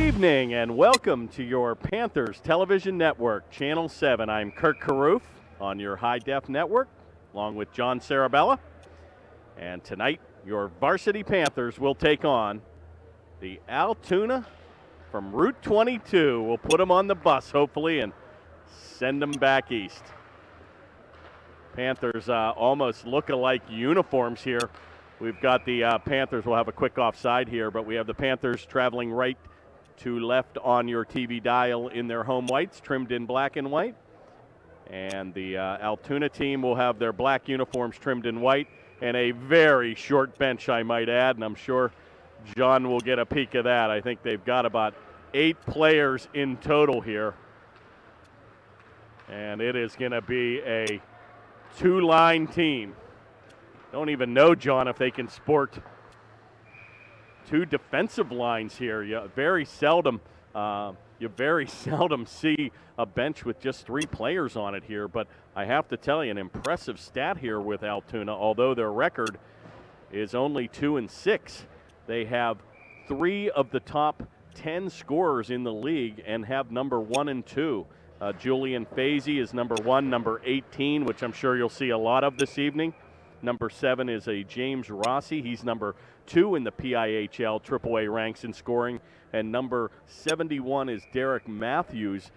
evening and welcome to your Panthers Television Network, Channel 7. I'm Kirk Carruth on your high-def network, along with John Sarabella. And tonight, your varsity Panthers will take on the Altoona from Route 22. We'll put them on the bus, hopefully, and send them back east. Panthers almost look-alike uniforms here. We've got the Panthers. We'll have a quick offside here, but we have the Panthers traveling right to left on your TV dial in their home whites, trimmed in black and white. And the Altoona team will have their black uniforms trimmed in white and a very short bench, I might add, and I'm sure John will get a peek of that. I think they've got about 8 players in total here. And it is going to be a 2-line team. Don't even know, John, if they can sport 2 defensive lines here. You very seldom see a bench with just 3 players on it here. But I have to tell you, an impressive stat here with Altoona. Although their record is only 2-6, they have 3 of the top 10 scorers in the league and have number 1 and 2. Julian Fazy is number 1, number 18, which I'm sure you'll see a lot of this evening. Number 7 is a James Rossi. He's number 2 in the PIHL AAA ranks in scoring. And number 71 is Derek Matthews.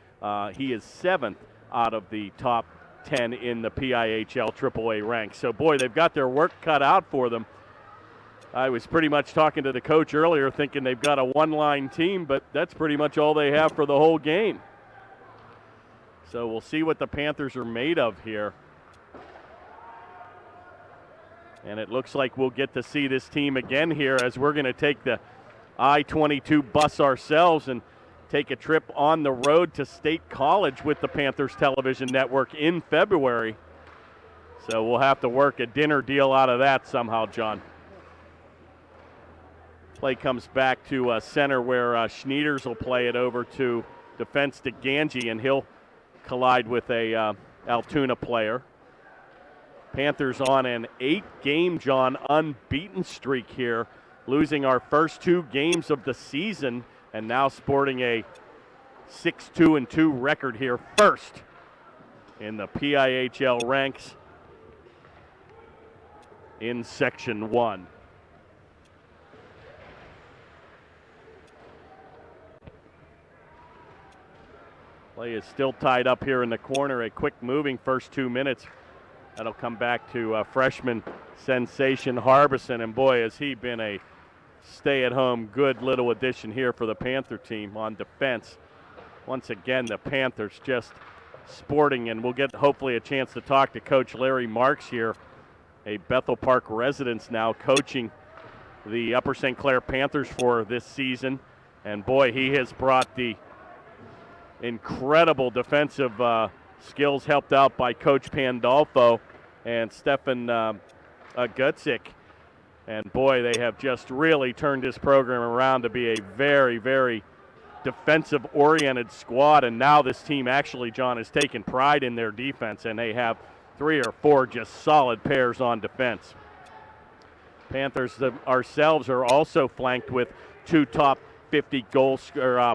He is 7th out of the top 10 in the PIHL AAA ranks. So, boy, they've got their work cut out for them. I was pretty much talking to the coach earlier thinking they've got a one-line team, but that's pretty much all they have for the whole game. So we'll see what the Panthers are made of here. And it looks like we'll get to see this team again here as we're going to take the I-22 bus ourselves and take a trip on the road to State College with the Panthers Television Network in February. So we'll have to work a dinner deal out of that somehow, John. Play comes back to center where Schneiders will play it over to defense to Ganji, and he'll collide with a Altoona player. Panthers on an 8-game, John, unbeaten streak here, losing our first 2 games of the season and now sporting a 6-2-2 record here, first in the PIHL ranks in Section 1. Play is still tied up here in the corner. A quick moving first 2 minutes. That'll come back to freshman sensation Harbison. And boy, has he been a stay-at-home good little addition here for the Panther team on defense. Once again, the Panthers just sporting, and we'll get hopefully a chance to talk to Coach Larry Marks here, a Bethel Park resident now coaching the Upper St. Clair Panthers for this season. And boy, he has brought the incredible defensive skills helped out by Coach Pandolfo and Stefan Gutzik. And boy, they have just really turned this program around to be a very, very defensive-oriented squad. And now this team actually, John, has taken pride in their defense, and they have 3 or 4 just solid pairs on defense. Panthers ourselves are also flanked with 2 top 50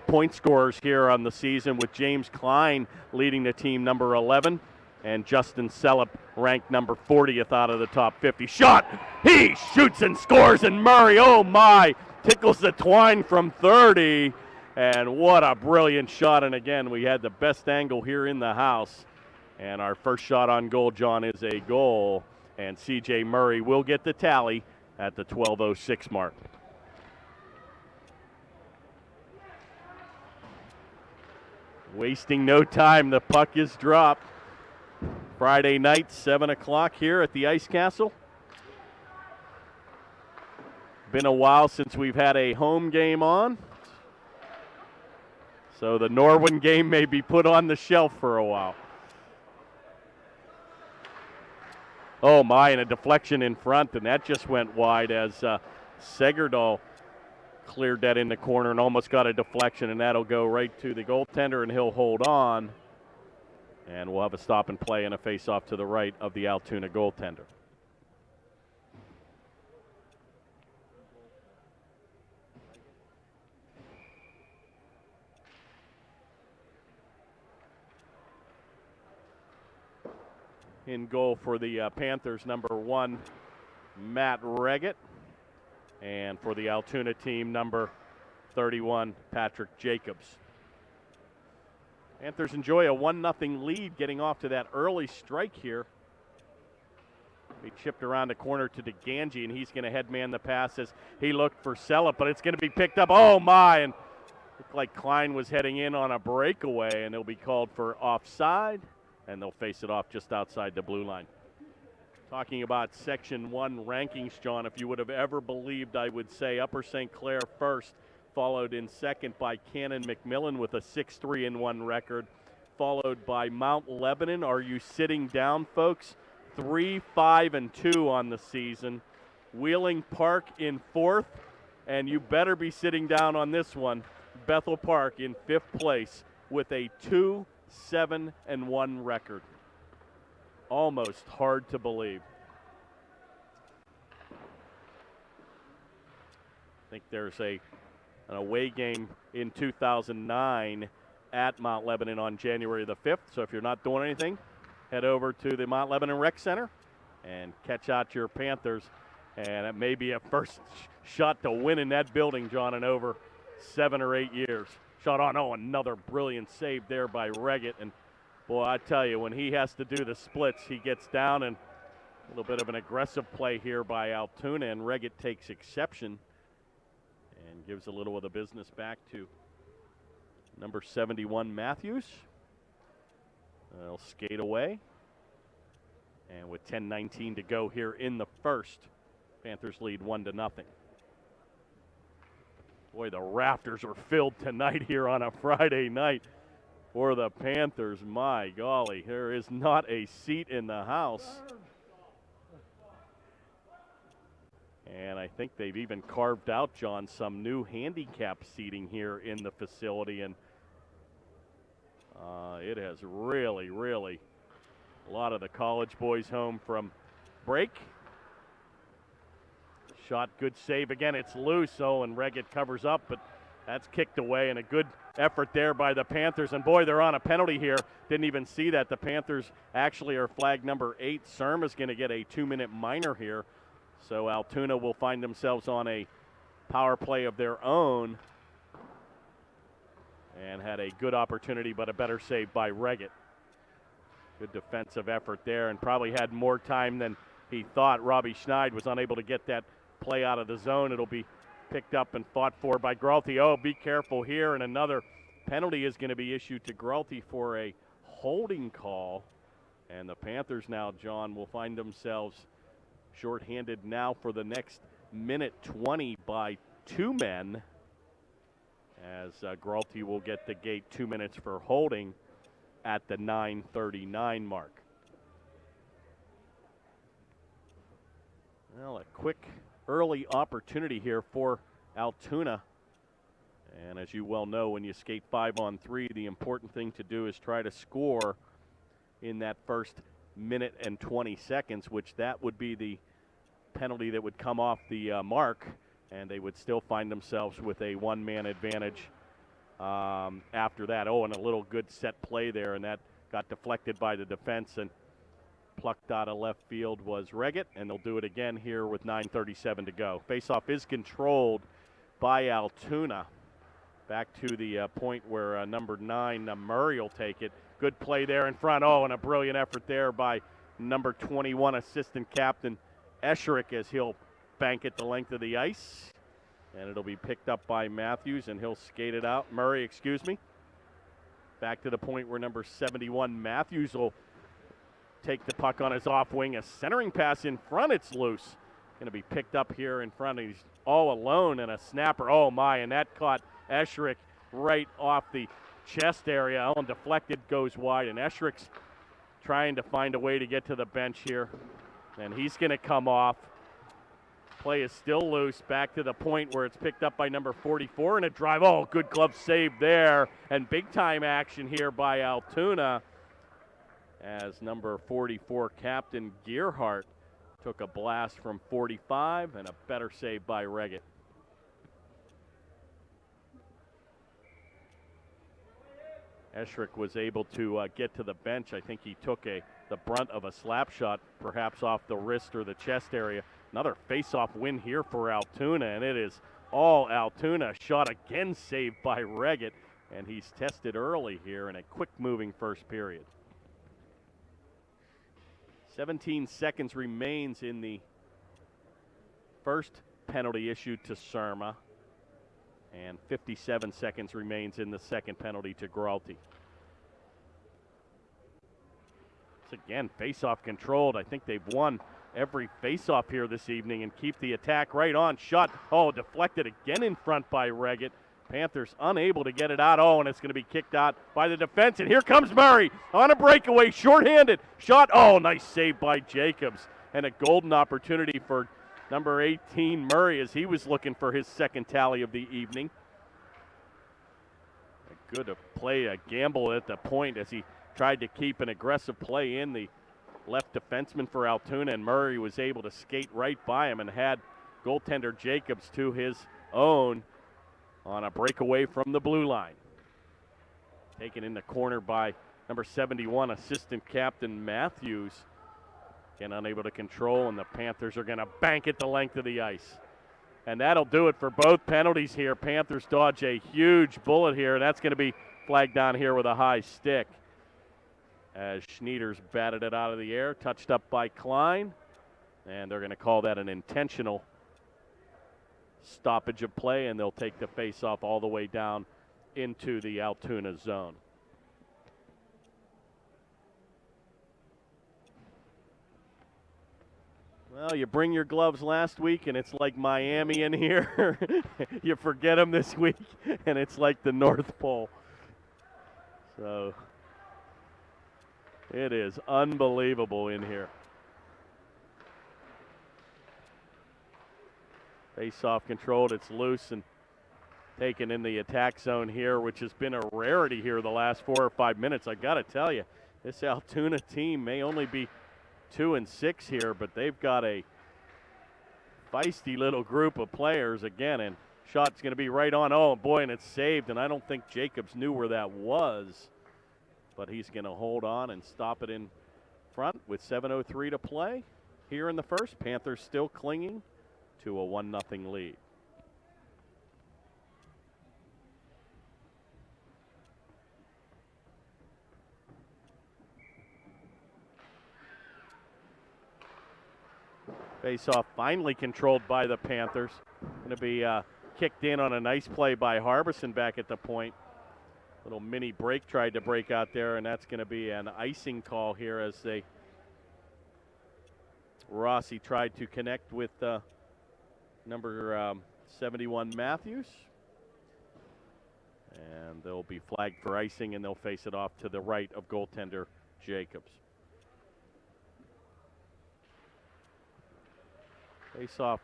point scorers here on the season, with James Klein leading the team, number 11, and Justin Sellup ranked number 40th out of the top 50. Shot! He shoots and scores, and Murray, oh my, tickles the twine from 30. And what a brilliant shot. And again, we had the best angle here in the house. And our first shot on goal, John, is a goal. And C.J. Murray will get the tally at the 12:06 mark. Wasting no time, the puck is dropped. Friday night, 7 o'clock here at the Ice Castle. Been a while since we've had a home game on. So the Norwin game may be put on the shelf for a while. Oh my, and a deflection in front, and that just went wide as Segerdal cleared that in the corner and almost got a deflection, and that'll go right to the goaltender, and he'll hold on. And we'll have a stop and play and a face-off to the right of the Altoona goaltender. In goal for the Panthers, number 1, Matt Reggett. And for the Altoona team, number 31, Patrick Jacobs. Panthers enjoy a 1-0 lead getting off to that early strike here. He chipped around the corner to DeGangi, and he's going to headman the pass as he looked for Sellepp, but it's going to be picked up. Oh, my, and looked like Klein was heading in on a breakaway, and it'll be called for offside, and they'll face it off just outside the blue line. Talking about Section 1 rankings, John, if you would have ever believed I would say Upper St. Clair first, followed in second by Cannon McMillan with a 6-3-1 record, followed by Mount Lebanon. Are you sitting down, folks? 3-5-2 on the season. Wheeling Park in fourth, and you better be sitting down on this one. Bethel Park in fifth place with a 2-7-1 record. Almost hard to believe. I think there's an away game in 2009 at Mount Lebanon on January the 5th. So if you're not doing anything, head over to the Mount Lebanon Rec Center and catch out your Panthers. And it may be a first shot to win in that building, John, in over 7 or 8 years. Shot on, another brilliant save there by Reggett. And boy, I tell you, when he has to do the splits, he gets down, and a little bit of an aggressive play here by Altoona, and Reggett takes exception and gives a little of the business back to number 71, Matthews. They'll skate away. And with 10:19 to go here in the first, Panthers lead 1-0. Boy, the rafters are filled tonight here on a Friday night for the Panthers. My golly, there is not a seat in the house. And I think they've even carved out, John, some new handicap seating here in the facility. And it has really, a lot of the college boys home from break. Shot, good save again. It's loose, and Reggett covers up, but that's kicked away, and a good effort there by the Panthers. And boy, they're on a penalty here. Didn't even see that. The Panthers actually are flag number 8. Surma's going to get a 2-minute minor here. So Altoona will find themselves on a power play of their own, and had a good opportunity, but a better save by Reggett. Good defensive effort there, and probably had more time than he thought. Robbie Schneid was unable to get that play out of the zone. It'll be picked up and fought for by Gralty. Oh, be careful here, and another penalty is going to be issued to Gralty for a holding call. And the Panthers now, John, will find themselves shorthanded now for the next minute 20 by 2 men, as Gralty will get the gate 2 minutes for holding at the 9:39 mark. Well, a quick early opportunity here for Altoona. And as you well know, when you skate 5-on-3, the important thing to do is try to score in that first minute and 20 seconds, which that would be the penalty that would come off the mark, and they would still find themselves with a one-man advantage after that. Oh, and a little good set play there, and that got deflected by the defense, and plucked out of left field was Reggett, and they'll do it again here with 9:37 to go. Faceoff is controlled by Altoona. Back to the point where number 9, Murray, will take it. Good play there in front. Oh, and a brilliant effort there by number 21, assistant captain Esherick, as he'll bank it the length of the ice. And it'll be picked up by Matthews, and he'll skate it out. Murray, excuse me. Back to the point where number 71, Matthews, will take the puck on his off wing. A centering pass in front. It's loose. Going to be picked up here in front. He's all alone, and a snapper. Oh, my, and that caught Esherick right off the chest area. Oh, and deflected, goes wide, and Esherick's trying to find a way to get to the bench here. And he's going to come off. Play is still loose. Back to the point where it's picked up by number 44, and a drive. Oh, good glove save there. And big-time action here by Altoona, as number 44, Captain Gearhart, took a blast from 45, and a better save by Reggett. – Esherick was able to get to the bench. I think he took the brunt of a slap shot, perhaps off the wrist or the chest area. Another face-off win here for Altoona, and it is all Altoona. Shot again saved by Reggett, and he's tested early here in a quick-moving first period. 17 seconds remains in the first penalty issued to Surma, and 57 seconds remains in the second penalty to Gralty. It's again face-off controlled. I think they've won every face-off here this evening and keep the attack right on. Shot, deflected again in front by Reggett. Panthers unable to get it out. And it's going to be kicked out by the defense. And here comes Murray on a breakaway, shorthanded. Shot, nice save by Jacobs. And a golden opportunity for number 18, Murray, as he was looking for his second tally of the evening. Good to play a gamble at the point as he tried to keep an aggressive play in. The left defenseman for Altoona, and Murray was able to skate right by him and had goaltender Jacobs to his own on a breakaway from the blue line. Taken in the corner by number 71, assistant captain Matthews. Again, unable to control, and the Panthers are going to bank it the length of the ice. And that'll do it for both penalties here. Panthers dodge a huge bullet here, and that's going to be flagged down here with a high stick. As Schneider's batted it out of the air, touched up by Klein, and they're going to call that an intentional stoppage of play, and they'll take the face-off all the way down into the Altoona zone. Well, you bring your gloves last week, and it's like Miami in here. You forget them this week, and it's like the North Pole. So it is unbelievable in here. Face-off controlled, it's loose and taken in the attack zone here, which has been a rarity here the last 4 or 5 minutes. I got to tell you, this Altoona team may only be 2-6 here, but they've got a feisty little group of players again, and shot's going to be right on. And it's saved, and I don't think Jacobs knew where that was, but he's going to hold on and stop it in front with 7:03 to play here in the first. Panthers still clinging to a 1-0 lead. Face-off finally controlled by the Panthers. Going to be kicked in on a nice play by Harbison back at the point. Little mini break tried to break out there, and that's going to be an icing call here as Rossi tried to connect with number 71 Matthews. And they'll be flagged for icing, and they'll face it off to the right of goaltender Jacobs. Face-off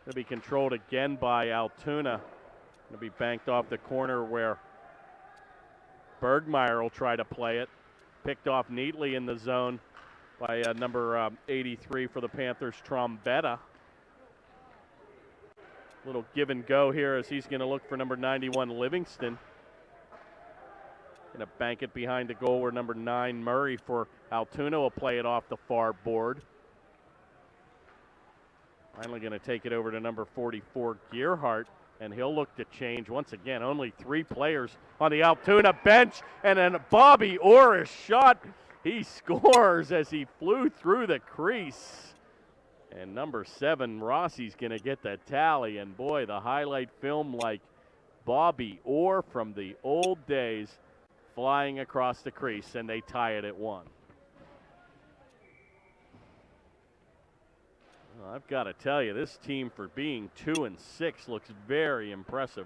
going to be controlled again by Altoona. Going to be banked off the corner where Bergmeyer will try to play it. Picked off neatly in the zone by number 83 for the Panthers, Trombetta. Little give and go here as he's going to look for number 91, Livingston. Going to bank it behind the goal where number 9, Murray for Altoona will play it off the far board. Finally going to take it over to number 44, Gearhart, and he'll look to change. Once again, only 3 players on the Altoona bench, and then Bobby Orr's shot. He scores as he flew through the crease. And number 7, Rossi's going to get the tally, and boy, the highlight film like Bobby Orr from the old days flying across the crease, and they tie it at 1. Well, I've got to tell you, this team for being 2-6 looks very impressive.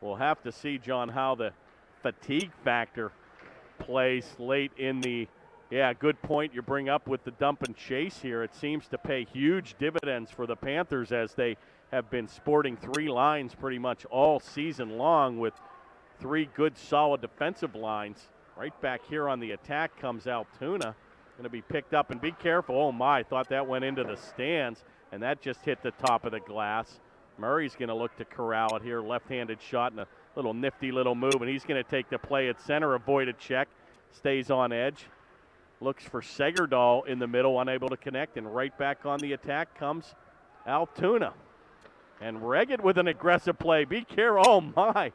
We'll have to see, John, how the fatigue factor plays late in the, good point you bring up with the dump and chase here. It seems to pay huge dividends for the Panthers as they have been sporting 3 lines pretty much all season long with 3 good solid defensive lines. Right back here on the attack comes Altoona. Going to be picked up, and be careful. Oh my, thought that went into the stands, and that just hit the top of the glass. Murray's going to look to corral it here. Left-handed shot and Little nifty little move, and he's going to take the play at center, avoid a check, stays on edge. Looks for Segerdahl in the middle, unable to connect, and right back on the attack comes Altoona. And Reggett with an aggressive play. Be careful, oh my.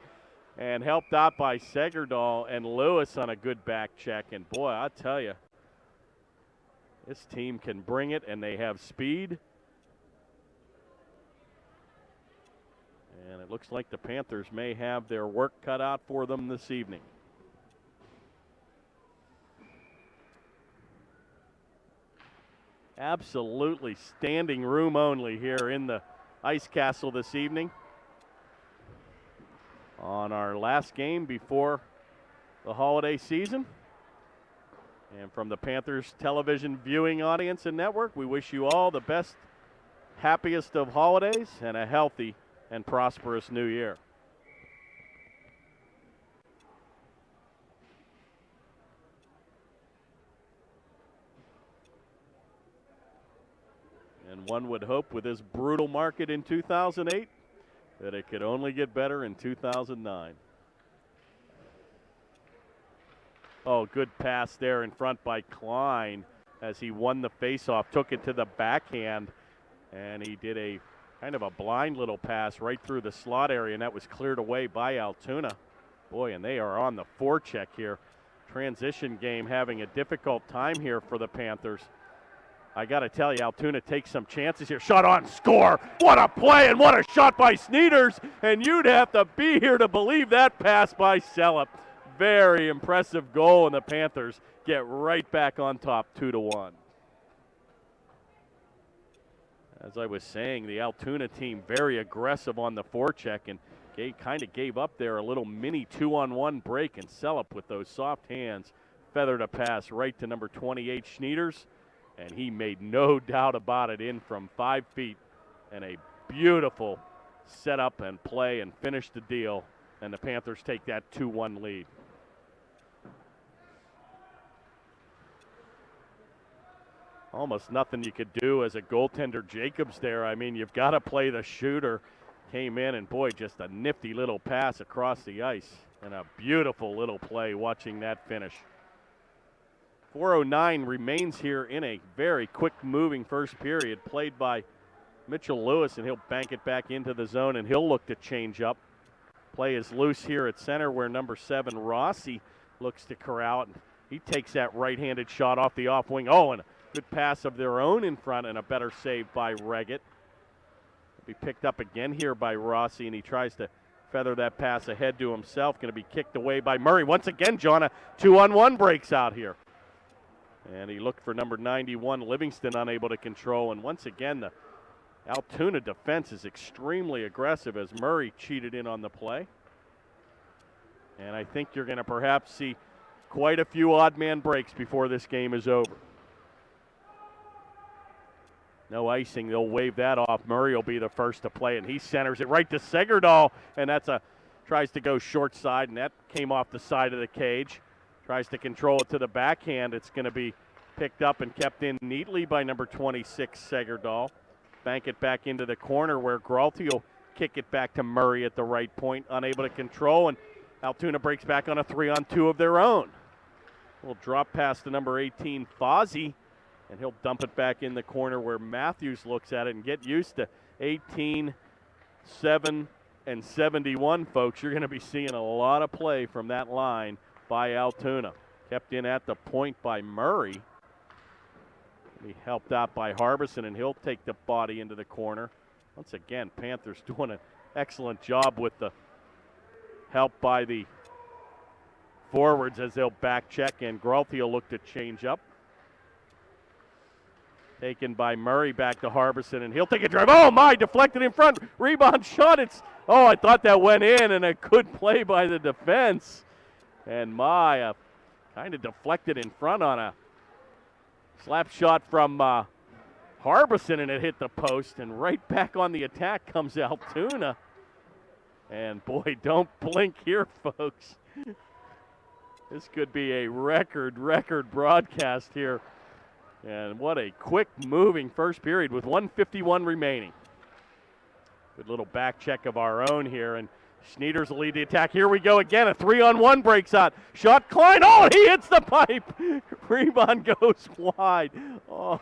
And helped out by Segerdahl and Lewis on a good back check. And boy, I tell you, this team can bring it, and they have speed. And it looks like the Panthers may have their work cut out for them this evening. Absolutely standing room only here in the Ice Castle this evening. On our last game before the holiday season. And from the Panthers television viewing audience and network, we wish you all the best, happiest of holidays and a healthy and prosperous new year. And one would hope with this brutal market in 2008 that it could only get better in 2009. Oh, good pass there in front by Klein as he won the faceoff, took it to the backhand, and he did a kind of a blind little pass right through the slot area, and that was cleared away by Altoona. Boy, and they are on the forecheck here. Transition game having a difficult time here for the Panthers. I got to tell you, Altoona takes some chances here. Shot on, score. What a play and what a shot by Sneeders. And you'd have to be here to believe that pass by Sellup. Very impressive goal, and the Panthers get right back on top 2-1. As I was saying, the Altoona team very aggressive on the forecheck and kind of gave up there a little mini 2-on-1 break, and Sellup with those soft hands feathered a pass right to number 28, Sneeders. And he made no doubt about it in from 5 feet, and a beautiful setup and play and finish the deal, and the Panthers take that 2-1 lead. Almost nothing you could do as a goaltender. Jacobs there, I mean, you've got to play the shooter. Came in, and boy, just a nifty little pass across the ice, and a beautiful little play watching that finish. 4:09 remains here in a very quick-moving first period, played by Mitchell Lewis, and he'll bank it back into the zone, and he'll look to change up. Play is loose here at center where number 7, Rossi, looks to corral it. He takes that right-handed shot off the off wing. Oh, and a good pass of their own in front, and a better save by Reggett. He'll be picked up again here by Rossi, and he tries to feather that pass ahead to himself. Going to be kicked away by Murray. Once again, John, a 2-on-1 breaks out here. And he looked for number 91, Livingston, unable to control. And once again, the Altoona defense is extremely aggressive as Murray cheated in on the play. And I think you're going to perhaps see quite a few odd man breaks before this game is over. No icing, they'll wave that off. Murray will be the first to play, and he centers it right to Segerdahl. And tries to go short side, and that came off the side of the cage. Tries to control it to the backhand. It's going to be picked up and kept in neatly by number 26, Segerdahl. Bank it back into the corner where Gralty will kick it back to Murray at the right point, unable to control, and Altoona breaks back on a 3-on-2 of their own. We'll drop past to number 18, Fozzie, and he'll dump it back in the corner where Matthews looks at it. And get used to 18, 7, and 71, folks. You're going to be seeing a lot of play from that line by Altoona. Kept in at the point by Murray. He helped out by Harbison, and he'll take the body into the corner. Once again, Panthers doing an excellent job with the help by the forwards as they'll back check, and Gralty will look to change up. Taken by Murray back to Harbison, and he'll take a drive. Oh my, deflected in front. Rebound shot. I thought that went in, and a good play by the defense. And Maya kind of deflected in front on a slap shot from Harbison, and it hit the post. And right back on the attack comes Altoona. And boy, don't blink here, folks. This could be a record broadcast here. And what a quick moving first period with 1:51 remaining. Good little back check of our own here, and Schneiders will lead the attack. Here we go again. A 3-on-1 breaks out. Shot Klein. Oh, he hits the pipe. Rebound goes wide. Oh.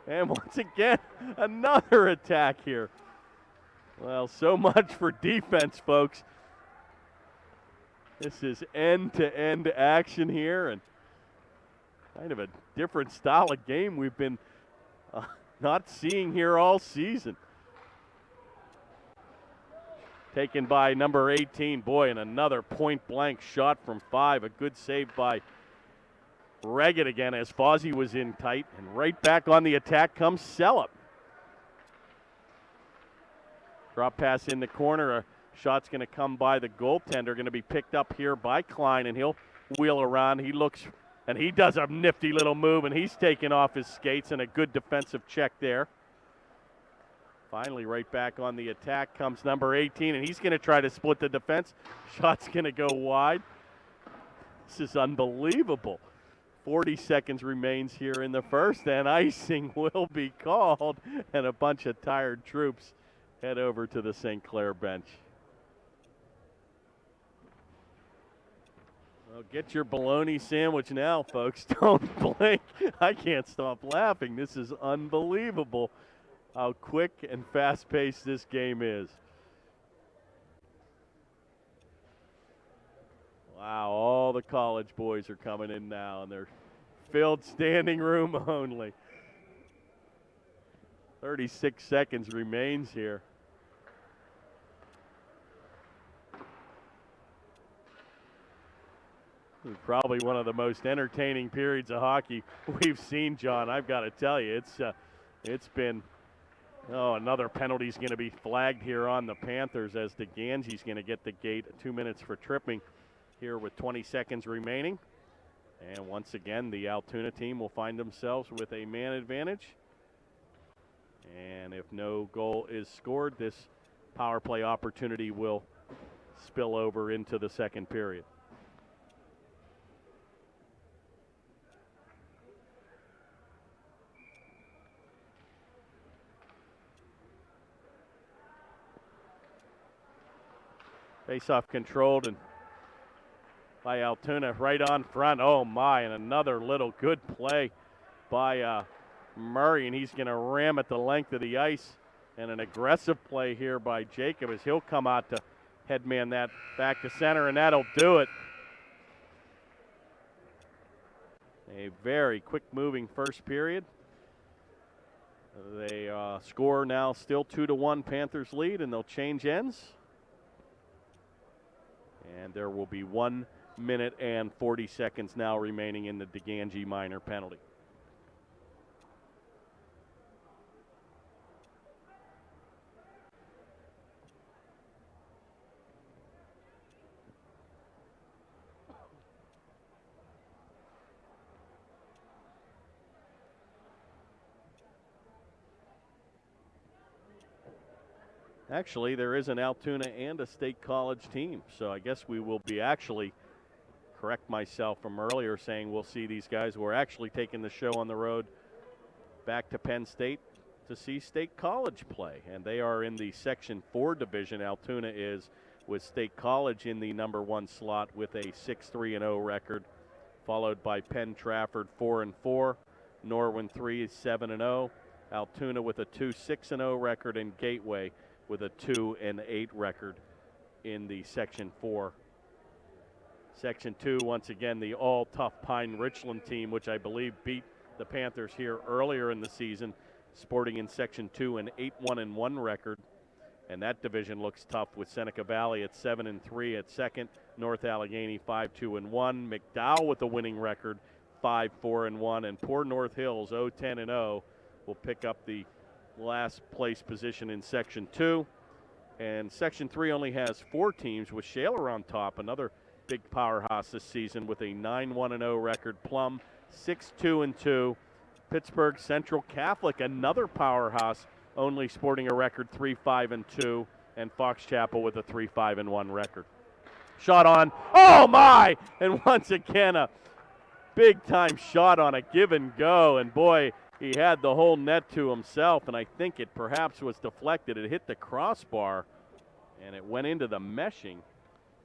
And once again, another attack here. Well, so much for defense, folks. This is end-to-end action here, and kind of a different style of game we've been not seeing here all season. Taken by number 18. Boy, and another point-blank shot from 5. A good save by Reggett again as Fozzie was in tight. And right back on the attack comes Sellup. Drop pass in the corner. A shot's going to come by the goaltender. Going to be picked up here by Klein, and he'll wheel around. He looks, and he does a nifty little move, and he's taken off his skates, and a good defensive check there. Finally, right back on the attack comes number 18, and he's going to try to split the defense. Shot's going to go wide. This is unbelievable. 40 seconds remains here in the first, and icing will be called, and a bunch of tired troops head over to the St. Clair bench. Well, get your bologna sandwich now, folks. Don't blink. I can't stop laughing. This is unbelievable how quick and fast-paced this game is. Wow, all the college boys are coming in now, and they're filled standing room only. 36 seconds remains here. This is probably one of the most entertaining periods of hockey we've seen, John. I've got to tell you, it's been. Oh, another penalty is going to be flagged here on the Panthers as DeGangi's going to get the gate. 2 minutes for tripping here with 20 seconds remaining. And once again, the Altoona team will find themselves with a man advantage. And if no goal is scored, this power play opportunity will spill over into the second period. Face-off controlled and by Altoona right on front. Oh my, and another little good play by Murray, and he's going to ram at the length of the ice. And an aggressive play here by Jacob as he'll come out to headman that back to center, and that'll do it. A very quick-moving first period. They score now still 2-1 Panthers lead, and they'll change ends. And there will be 1 minute and 40 seconds now remaining in the DeGangi minor penalty. Actually, there is an Altoona and a State College team, so I guess we will be actually, correct myself from earlier saying we'll see these guys. We're actually taking the show on the road back to Penn State to see State College play, and they are in the Section 4 division. Altoona is, with State College in the number 1 slot with a 6-3-0 record, followed by Penn Trafford 4-4, Norwin 3-7-0, Altoona with a 2-6-0 record, and Gateway with a 2-8 record in the Section 4. Section 2, once again, the all-tough Pine Richland team, which I believe beat the Panthers here earlier in the season, sporting in Section 2 an 8-1-1 record. And that division looks tough with Seneca Valley at 7-3 at second, North Allegheny 5-2-1, McDowell with a winning record 5-4-1, and poor North Hills 0-10-0 will pick up the last place position in Section 2. And Section 3 only has 4 teams, with Shaler on top, another big powerhouse this season with a 9-1-0 record. Plum 6-2-2. Pittsburgh Central Catholic, another powerhouse, only sporting a record 3-5-2. And Fox Chapel with a 3-5-1 record. Shot on. Oh my! And once again, a big time shot on a give and go. And boy, he had the whole net to himself, and I think it perhaps was deflected. It hit the crossbar, and it went into the meshing.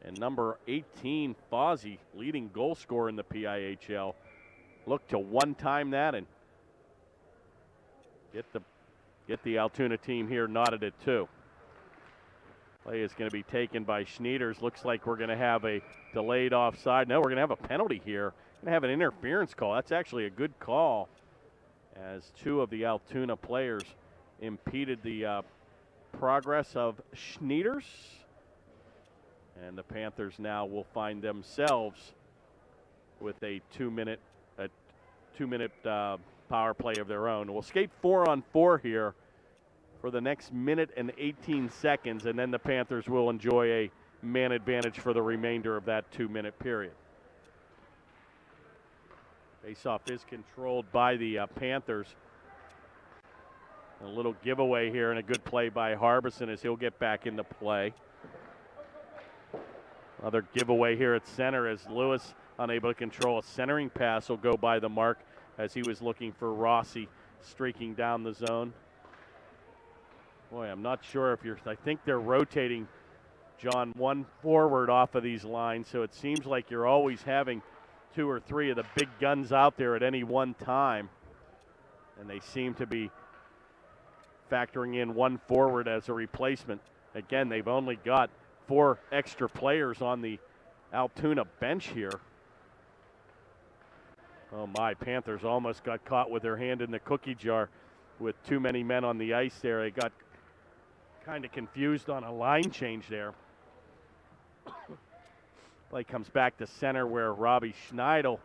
And number 18, Fozzie, leading goal scorer in the PIHL, looked to one-time that and get the Altoona team here knotted at 2. Play is going to be taken by Schneiders. Looks like we're going to have a delayed offside. No, we're going to have a penalty here. Going to have an interference call. That's actually a good call, as 2 of the Altoona players impeded the progress of Schneiders. And the Panthers now will find themselves with a 2-minute power play of their own. We'll skate 4-on-4 here for the next minute and 18 seconds, and then the Panthers will enjoy a man advantage for the remainder of that 2-minute period. Faceoff is controlled by the Panthers. A little giveaway here and a good play by Harbison as he'll get back into play. Another giveaway here at center as Lewis, unable to control a centering pass, will go by the mark as he was looking for Rossi streaking down the zone. Boy, I'm not sure if I think they're rotating, John, one forward off of these lines, so it seems like you're always having 2 or 3 of the big guns out there at any one time. And they seem to be factoring in one forward as a replacement. Again, they've only got 4 extra players on the Altoona bench here. Oh my, Panthers almost got caught with their hand in the cookie jar with too many men on the ice there. They got kind of confused on a line change there. Play comes back to center where Robbie Schneidel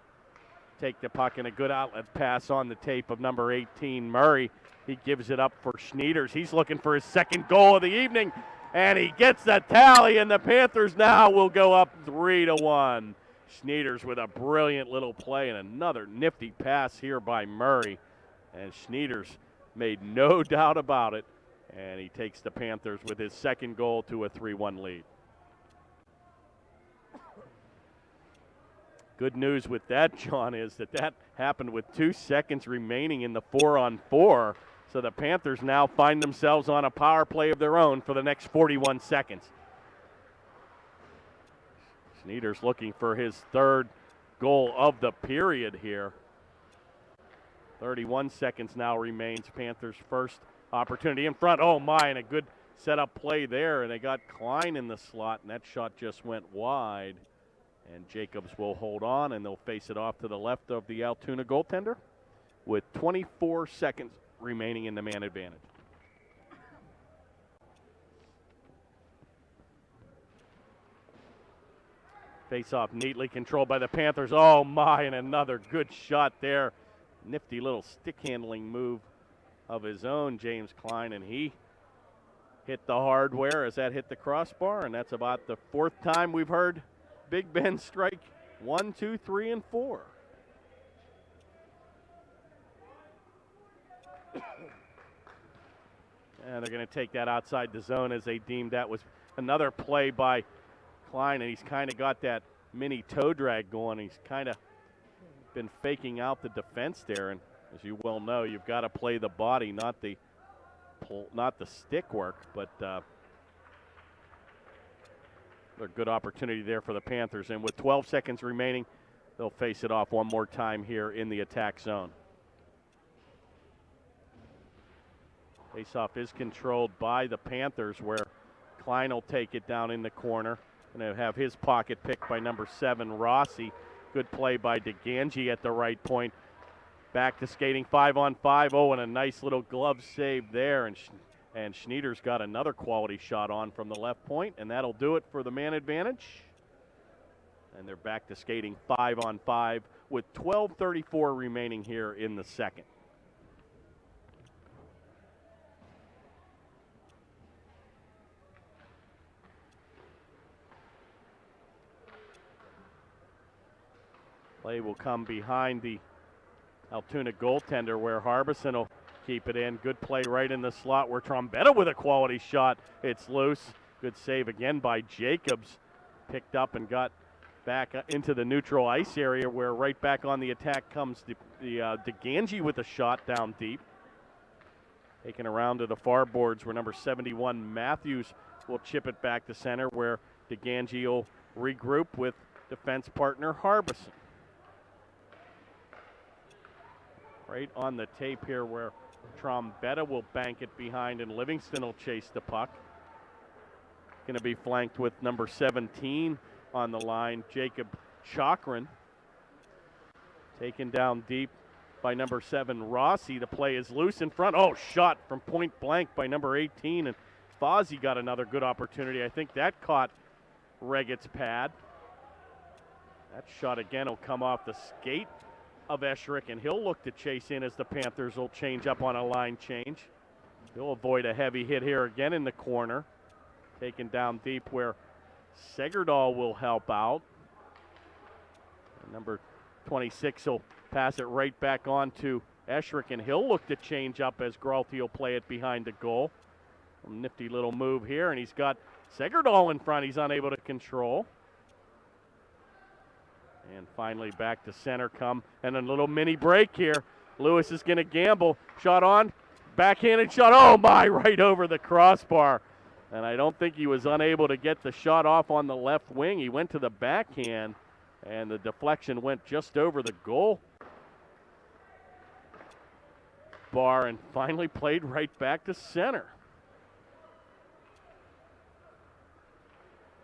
take the puck and a good outlet pass on the tape of number 18, Murray. He gives it up for Schneiders. He's looking for his second goal of the evening, and he gets the tally, and the Panthers now will go up 3-1. Schneiders with a brilliant little play and another nifty pass here by Murray. And Schneiders made no doubt about it, and he takes the Panthers with his second goal to a 3-1 lead. Good news with that, John, is that happened with 2 seconds remaining in the 4-on-4. So the Panthers now find themselves on a power play of their own for the next 41 seconds. Schneiders looking for his 3rd goal of the period here. 31 seconds now remains. Panthers' first opportunity in front. Oh my, and a good setup play there. And they got Klein in the slot, and that shot just went wide. And Jacobs will hold on, and they'll face it off to the left of the Altoona goaltender with 24 seconds remaining in the man advantage. Face-off neatly controlled by the Panthers. Oh my, and another good shot there. Nifty little stick handling move of his own, James Klein, and he hit the hardware as that hit the crossbar, and that's about the 4th time we've heard Big Ben strike 1, 2, 3, and 4. And they're going to take that outside the zone as they deemed that was another play by Klein, and he's kind of got that mini toe drag going. He's kind of been faking out the defense there, and as you well know, you've got to play the body, not the stick work, but a good opportunity there for the Panthers. And with 12 seconds remaining, they'll face it off one more time here in the attack zone. Faceoff is controlled by the Panthers, where Klein will take it down in the corner. And they'll have his pocket picked by number 7, Rossi. Good play by DeGangi at the right point. Back to skating 5-on-5. Oh, and a nice little glove save there. And Schneiders got another quality shot on from the left point, and that'll do it for the man advantage. And they're back to skating 5-on-5 with 12:34 remaining here in the second. Play will come behind the Altoona goaltender, where Harbison will keep it in. Good play right in the slot where Trombetta with a quality shot. It's loose. Good save again by Jacobs. Picked up and got back into the neutral ice area, where right back on the attack comes the DeGangi with a shot down deep. Taken around to the far boards where number 71 Matthews will chip it back to center where DeGangi will regroup with defense partner Harbison. Right on the tape here where Trombetta will bank it behind and Livingston will chase the puck. Going to be flanked with number 17 on the line, Jacob Chakran. Taken down deep by number 7, Rossi. The play is loose in front. Oh, shot from point blank by number 18, and Fozzie got another good opportunity. I think that caught Reggett's pad. That shot again will come off the skate of Esherick, and he'll look to chase in as the Panthers will change up on a line change. He'll avoid a heavy hit here again in the corner. Taken down deep where Segerdahl will help out. And number 26 will pass it right back on to Esherick, and he'll look to change up as Gralty will play it behind the goal. A nifty little move here, and he's got Segerdahl in front. He's unable to control. And finally back to center come, and a little mini break here. Lewis is going to gamble. Shot on, backhanded shot. Oh my, right over the crossbar. And I don't think he was unable to get the shot off on the left wing. He went to the backhand, and the deflection went just over the goal bar and finally played right back to center.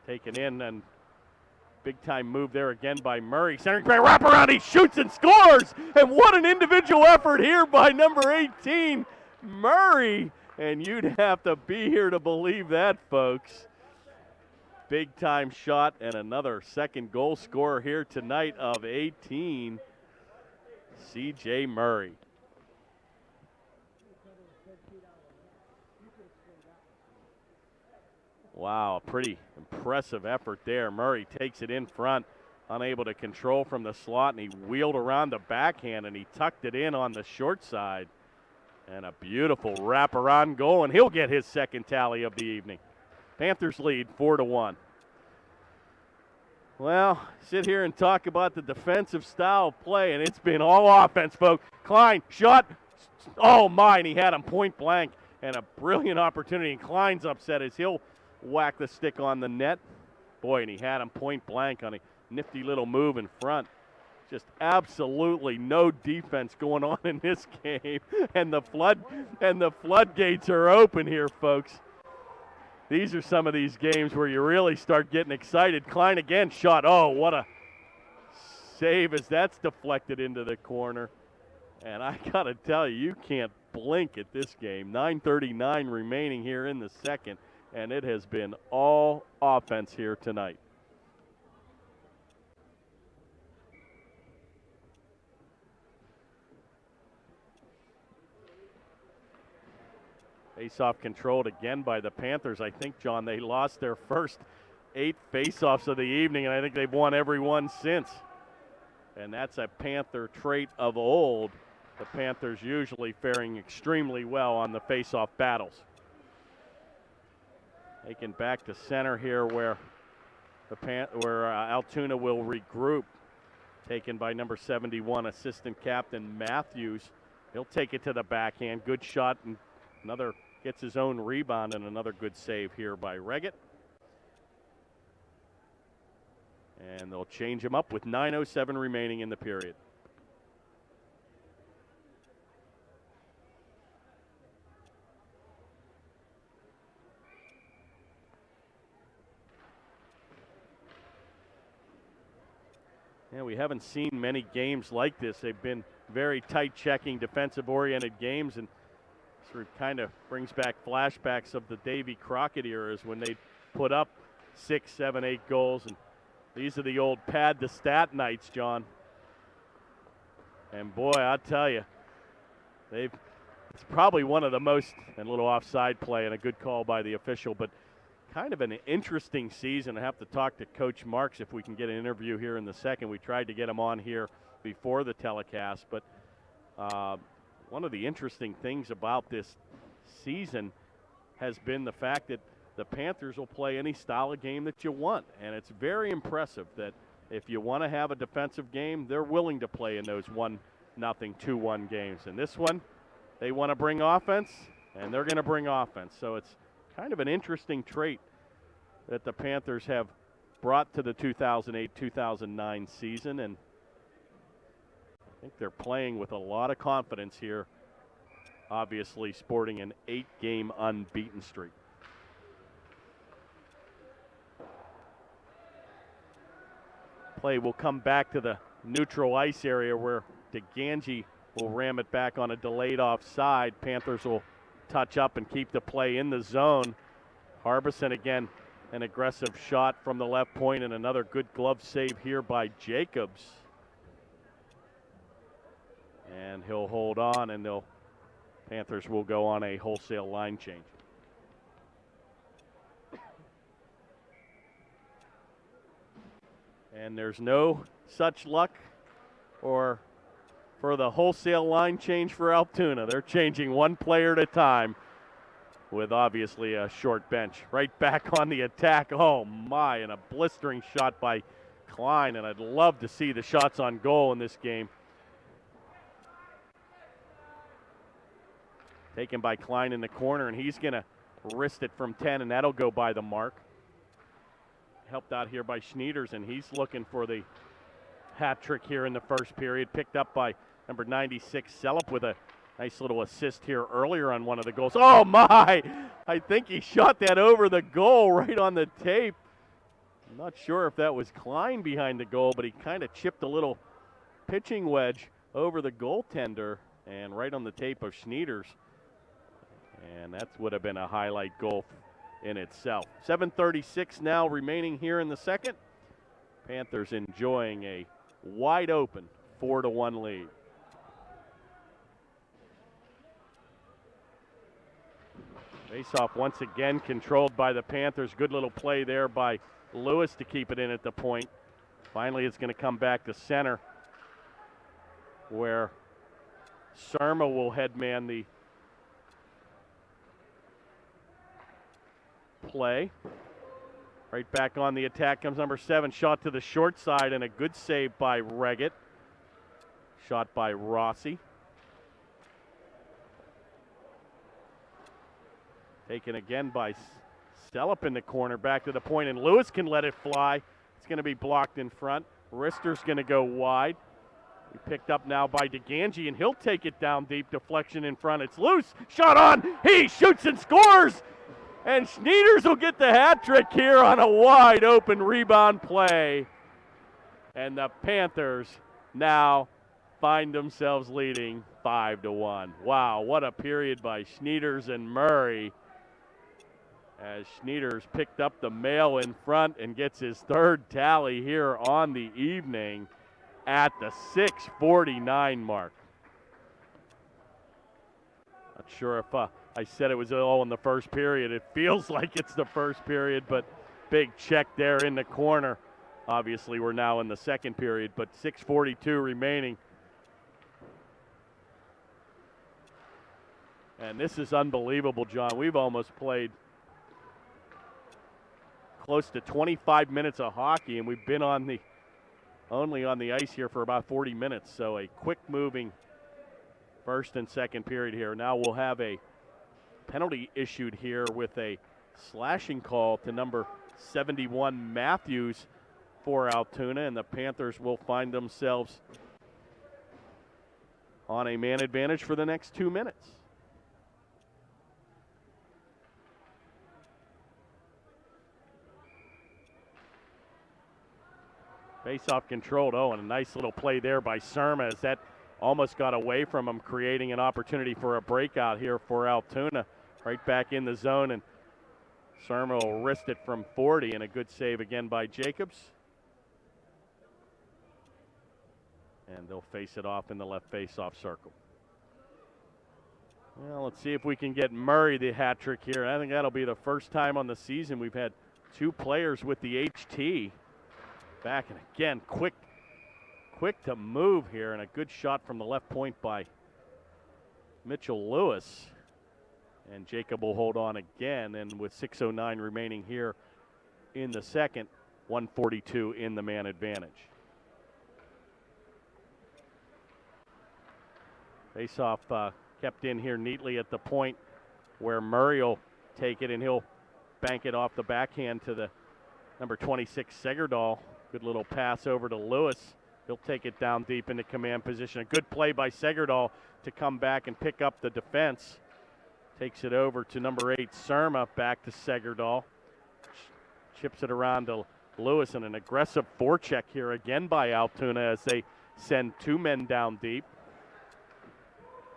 Taken in, and big-time move there again by Murray. Centering play, wrap around, he shoots and scores! And what an individual effort here by number 18, Murray. And you'd have to be here to believe that, folks. Big-time shot and another second goal scorer here tonight of 18, C.J. Murray. Wow, a pretty impressive effort there. Murray takes it in front, unable to control from the slot, and he wheeled around the backhand, and he tucked it in on the short side. And a beautiful wraparound goal, and he'll get his second tally of the evening. Panthers lead 4-1. Well, sit here and talk about the defensive style of play, and it's been all offense, folks. Klein, shot. Oh, my, and he had him point blank, and a brilliant opportunity. And Klein's upset as he'll whack the stick on the net. Boy, and he had him point blank on a nifty little move in front. Just absolutely no defense going on in this game, and the floodgates are open here, folks. These are some of these games where you really start getting excited. Klein again, shot. Oh, what a save as that's deflected into the corner. And I got to tell you, you can't blink at this game. 9:39 remaining here in the second, and it has been all offense here tonight. Face-off controlled again by the Panthers. I think, John, they lost their first 8 face-offs of the evening, and I think they've won every one since. And that's a Panther trait of old. The Panthers usually faring extremely well on the face-off battles. Taken back to center here where Altoona will regroup. Taken by number 71, assistant captain Matthews. He'll take it to the backhand. Good shot, and another gets his own rebound, and another good save here by Reggett. And they'll change him up with 9:07 remaining in the period. Yeah, we haven't seen many games like this. They've been very tight checking, defensive-oriented games, and sort of kind of brings back flashbacks of the Davy Crockett eras when they put up 6, 7, 8 goals. And these are the old pad the stat nights, John. And boy, I'll tell you, it's probably one of the most, and a little offside play and a good call by the official, but kind of an interesting season. I have to talk to Coach Marks if we can get an interview here in the second. We tried to get him on here before the telecast, but one of the interesting things about this season has been the fact that the Panthers will play any style of game that you want, and it's very impressive that if you want to have a defensive game, they're willing to play in those 1-0, 2-1 games. And this one, they want to bring offense, and they're going to bring offense. So it's kind of an interesting trait that the Panthers have brought to the 2008-2009 season, and I think they're playing with a lot of confidence here, obviously sporting an 8-game unbeaten streak. Play will come back to the neutral ice area where DeGangi will ram it back on a delayed offside. Panthers will touch up and keep the play in the zone. Harbison again, an aggressive shot from the left point, and another good glove save here by Jacobs. And he'll hold on, and Panthers will go on a wholesale line change. And there's no such luck for the wholesale line change for Altoona. They're changing one player at a time with obviously a short bench. Right back on the attack. Oh my, and a blistering shot by Klein, and I'd love to see the shots on goal in this game. Taken by Klein in the corner, and he's going to wrist it from 10, and that'll go by the mark. Helped out here by Schneiders, and he's looking for the hat trick here in the first period. Picked up by number 96, Sellup, with a nice little assist here earlier on one of the goals. Oh my! I think he shot that over the goal right on the tape. I'm not sure if that was Klein behind the goal, but he kind of chipped a little pitching wedge over the goaltender and right on the tape of Schneiders. And that would have been a highlight goal in itself. 7:36 now remaining here in the second. Panthers enjoying a wide open 4-1 lead. Faceoff once again controlled by the Panthers. Good little play there by Lewis to keep it in at the point. Finally, it's going to come back to center, where Surma will headman the play. Right back on the attack comes number 7, shot to the short side, and a good save by Reggett. Shot by Rossi. Taken again by Sellup in the corner, back to the point, and Lewis can let it fly. It's going to be blocked in front. Rister's going to go wide. He picked up now by DeGangi, and he'll take it down deep. Deflection in front. It's loose. Shot on. He shoots and scores. And Schneiders will get the hat trick here on a wide open rebound play. And the Panthers now find themselves leading 5-1. Wow, what a period by Schneiders and Murray, as Schneiders picked up the mail in front and gets his third tally here on the evening at the 6:49 mark. Not sure if I said it was all in the first period. It feels like it's the first period, but big check there in the corner. Obviously, we're now in the second period, but 6:42 remaining. And this is unbelievable, John. We've almost played close to 25 minutes of hockey, and we've been only on the ice here for about 40 minutes. So a quick moving first and second period here. Now we'll have a penalty issued here with a slashing call to number 71 Matthews for Altoona, and the Panthers will find themselves on a man advantage for the next 2 minutes. Face-off controlled. Oh, and a nice little play there by Surma as that almost got away from him, creating an opportunity for a breakout here for Altoona. Right back in the zone, and Surma will wrist it from 40, and a good save again by Jacobs. And they'll face it off in the left face-off circle. Well, let's see if we can get Murray the hat trick here. I think that'll be the first time on the season we've had 2 players with the HT. Back, and again, quick to move here, and a good shot from the left point by Mitchell Lewis. And Jacob will hold on again, and with 6:09 remaining here in the second, 142 in the man advantage. Face-off kept in here neatly at the point where Murray will take it, and he'll bank it off the backhand to the number 26, Segerdahl. Good little pass over to Lewis. He'll take it down deep into command position. A good play by Segerdahl to come back and pick up the defense. Takes it over to number 8, Surma, back to Segerdahl. Chips it around to Lewis, and an aggressive forecheck here again by Altoona as they send 2 men down deep.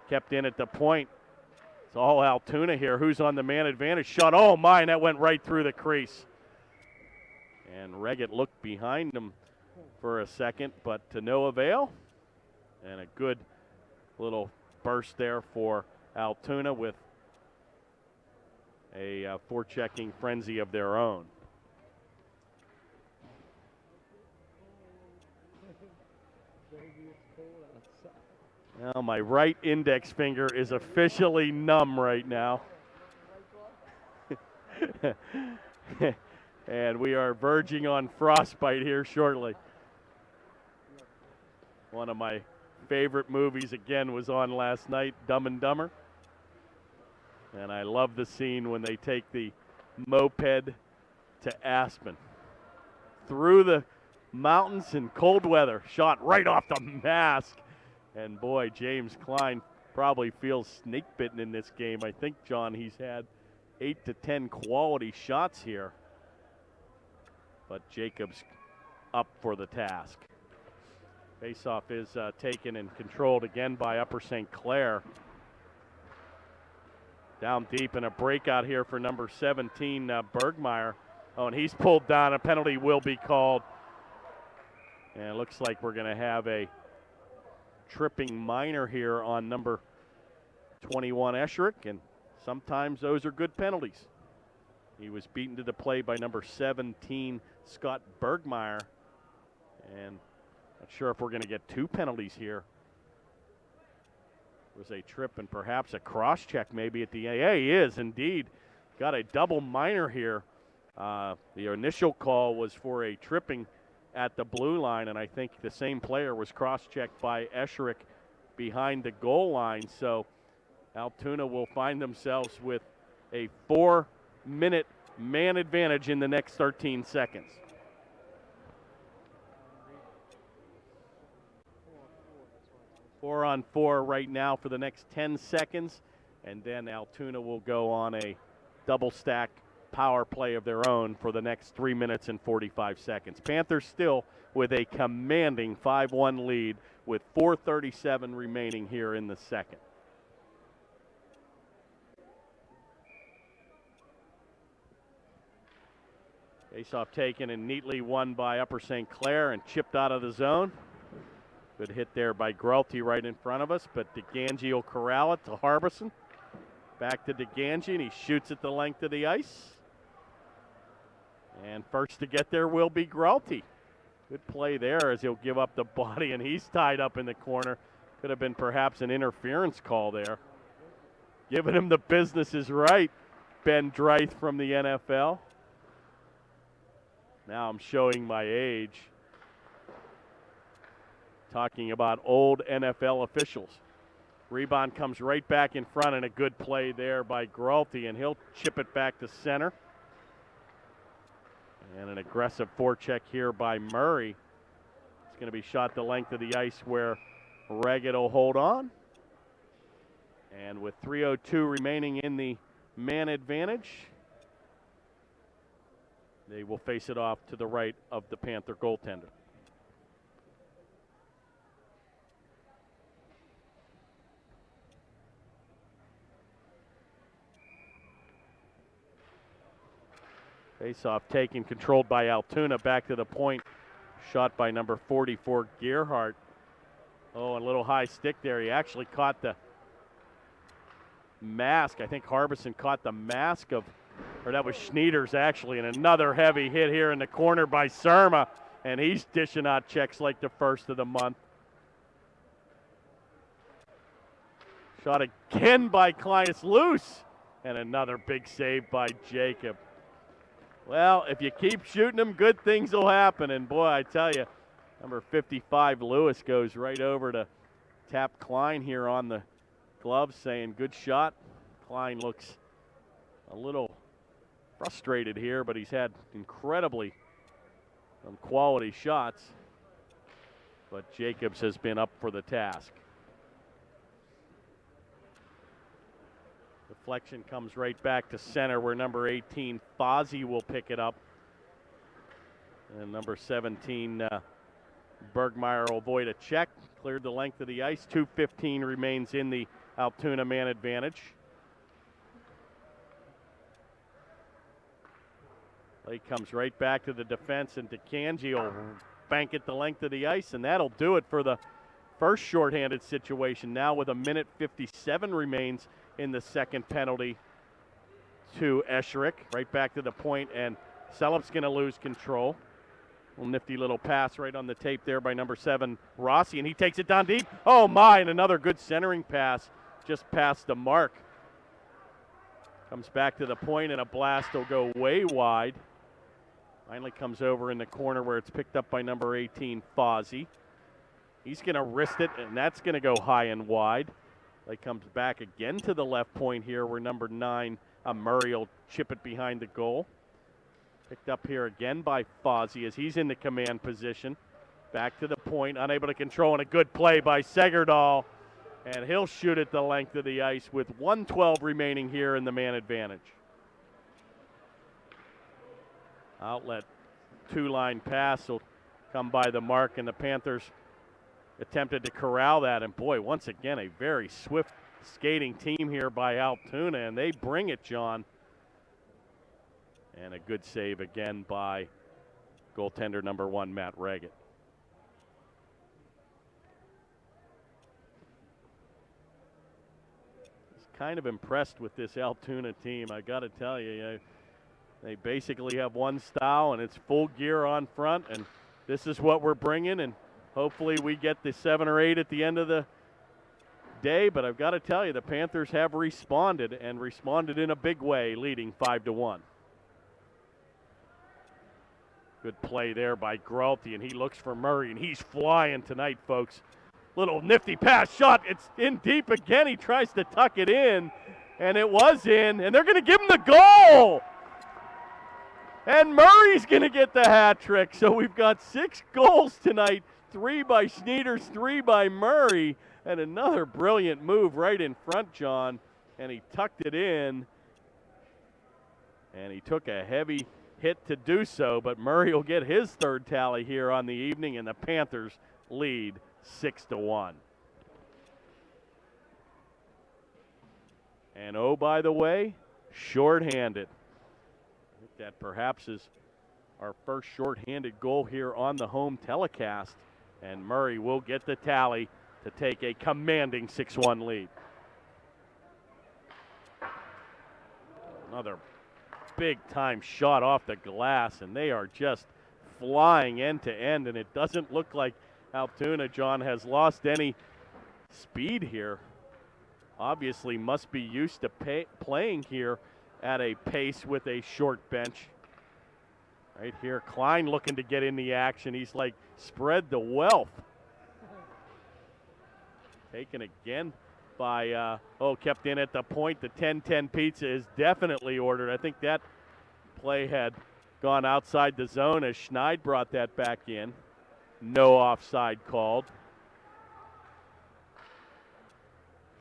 Kept in at the point. It's all Altoona here. Who's on the man advantage? Shot. Oh, my, that went right through the crease. And Reggett looked behind him for a second, but to no avail. And a good little burst there for Altoona with a forechecking frenzy of their own. Now my right index finger is officially numb right now. And we are verging on frostbite here shortly. One of my favorite movies, again, was on last night, Dumb and Dumber. And I love the scene when they take the moped to Aspen. Through the mountains in cold weather, shot right off the mask. And boy, James Klein probably feels snake bitten in this game. I think, John, he's had 8 to 10 quality shots here. But Jacobs up for the task. Faceoff is taken and controlled again by Upper St. Clair. Down deep in a breakout here for number 17, Bergmeyer. Oh, and he's pulled down. A penalty will be called. And it looks like we're going to have a tripping minor here on number 21, Escherick, and sometimes those are good penalties. He was beaten to the play by number 17, Scott Bergmeyer, and not sure if we're going to get 2 penalties here. It was a trip and perhaps a cross-check maybe at the end. Yeah, he is indeed. Got a double minor here. The initial call was for a tripping at the blue line, and I think the same player was cross-checked by Escherick behind the goal line. So Altoona will find themselves with a 4-minute man advantage in the next 13 seconds. Four on four right now for the next 10 seconds, and then Altoona will go on a double stack power play of their own for the next 3 minutes and 45 seconds. Panthers still with a commanding 5-1 lead with 4:37 remaining here in the second. Faceoff taken and neatly won by Upper St. Clair and chipped out of the zone. Good hit there by Grelty right in front of us, but DeGangi will corral it to Harbison. Back to DeGangi, and he shoots at the length of the ice. And first to get there will be Grelty. Good play there as he'll give up the body, and he's tied up in the corner. Could have been perhaps an interference call there. Giving him the business is right, Ben Dreith from the NFL. Now I'm showing my age. Talking about old NFL officials. Rebound comes right back in front, and a good play there by Grelty, and he'll chip it back to center. And an aggressive forecheck here by Murray. It's going to be shot the length of the ice where Reggett will hold on. And with 3:02 remaining in the man advantage, they will face it off to the right of the Panther goaltender. Faceoff taken, controlled by Altoona, back to the point. Shot by number 44, Gerhardt. Oh, a little high stick there. He actually caught the mask. I think Harbison caught the mask of, or that was Schneiders actually, and another heavy hit here in the corner by Surma, and he's dishing out checks like the first of the month. Shot again by Klein. It's loose, and another big save by Jacob. Well, if you keep shooting them, good things will happen. And boy, I tell you, number 55, Lewis, goes right over to tap Klein here on the glove, saying, good shot. Klein looks a little frustrated here, but he's had incredibly quality shots. But Jacobs has been up for the task. Deflection comes right back to center where number 18, Fozzie, will pick it up. And number 17, Bergmeyer will avoid a check. Cleared the length of the ice. 2:15 remains in the Altoona man advantage. Play comes right back to the defense, and DeCangi will bank it the length of the ice, and that'll do it for the first shorthanded situation. Now with 1:57 remains in the second penalty to Esherick. Right back to the point, and Selup's going to lose control. Nifty little pass right on the tape there by number 7, Rossi, and he takes it down deep. Oh my, and another good centering pass just past the mark. Comes back to the point, and a blast will go way wide. Finally comes over in the corner where it's picked up by number 18, Fozzie. He's going to wrist it, and that's going to go high and wide. Play comes back again to the left point here where number 9, Murray, will chip it behind the goal. Picked up here again by Fozzie as he's in the command position. Back to the point, unable to control, and a good play by Segerdahl. And he'll shoot it the length of the ice with 1:12 remaining here in the man advantage. Outlet two-line pass will come by the mark, and the Panthers attempted to corral that. And boy, once again, a very swift skating team here by Altoona, and they bring it, John. And a good save again by goaltender number 1, Matt Raggett. Just kind of impressed with this Altoona team, I got to tell you. They basically have one style, and it's full gear on front, and this is what we're bringing, and hopefully we get the 7 or 8 at the end of the day. But I've got to tell you, the Panthers have responded, and responded in a big way, leading 5-1. Good play there by Gralty, and he looks for Murray, and he's flying tonight, folks. Little nifty pass shot. It's in deep again. He tries to tuck it in, and it was in, and they're going to give him the goal. And Murray's going to get the hat trick. So we've got 6 goals tonight, 3 by Sneeders, 3 by Murray, and another brilliant move right in front, John. And he tucked it in, and he took a heavy hit to do so, but Murray will get his 3rd tally here on the evening, and the Panthers lead 6-1. And oh, by the way, shorthanded. I think that perhaps is our first shorthanded goal here on the home telecast, and Murray will get the tally to take a commanding 6-1 lead. Another big-time shot off the glass, and they are just flying end to end, and it doesn't look like Altoona, John, has lost any speed here. Obviously must be used to playing here at a pace with a short bench. Right here, Klein looking to get in the action. He's like, spread the wealth. Taken again by, kept in at the point. The 10-10 pizza is definitely ordered. I think that play had gone outside the zone as Schneid brought that back in. No offside called.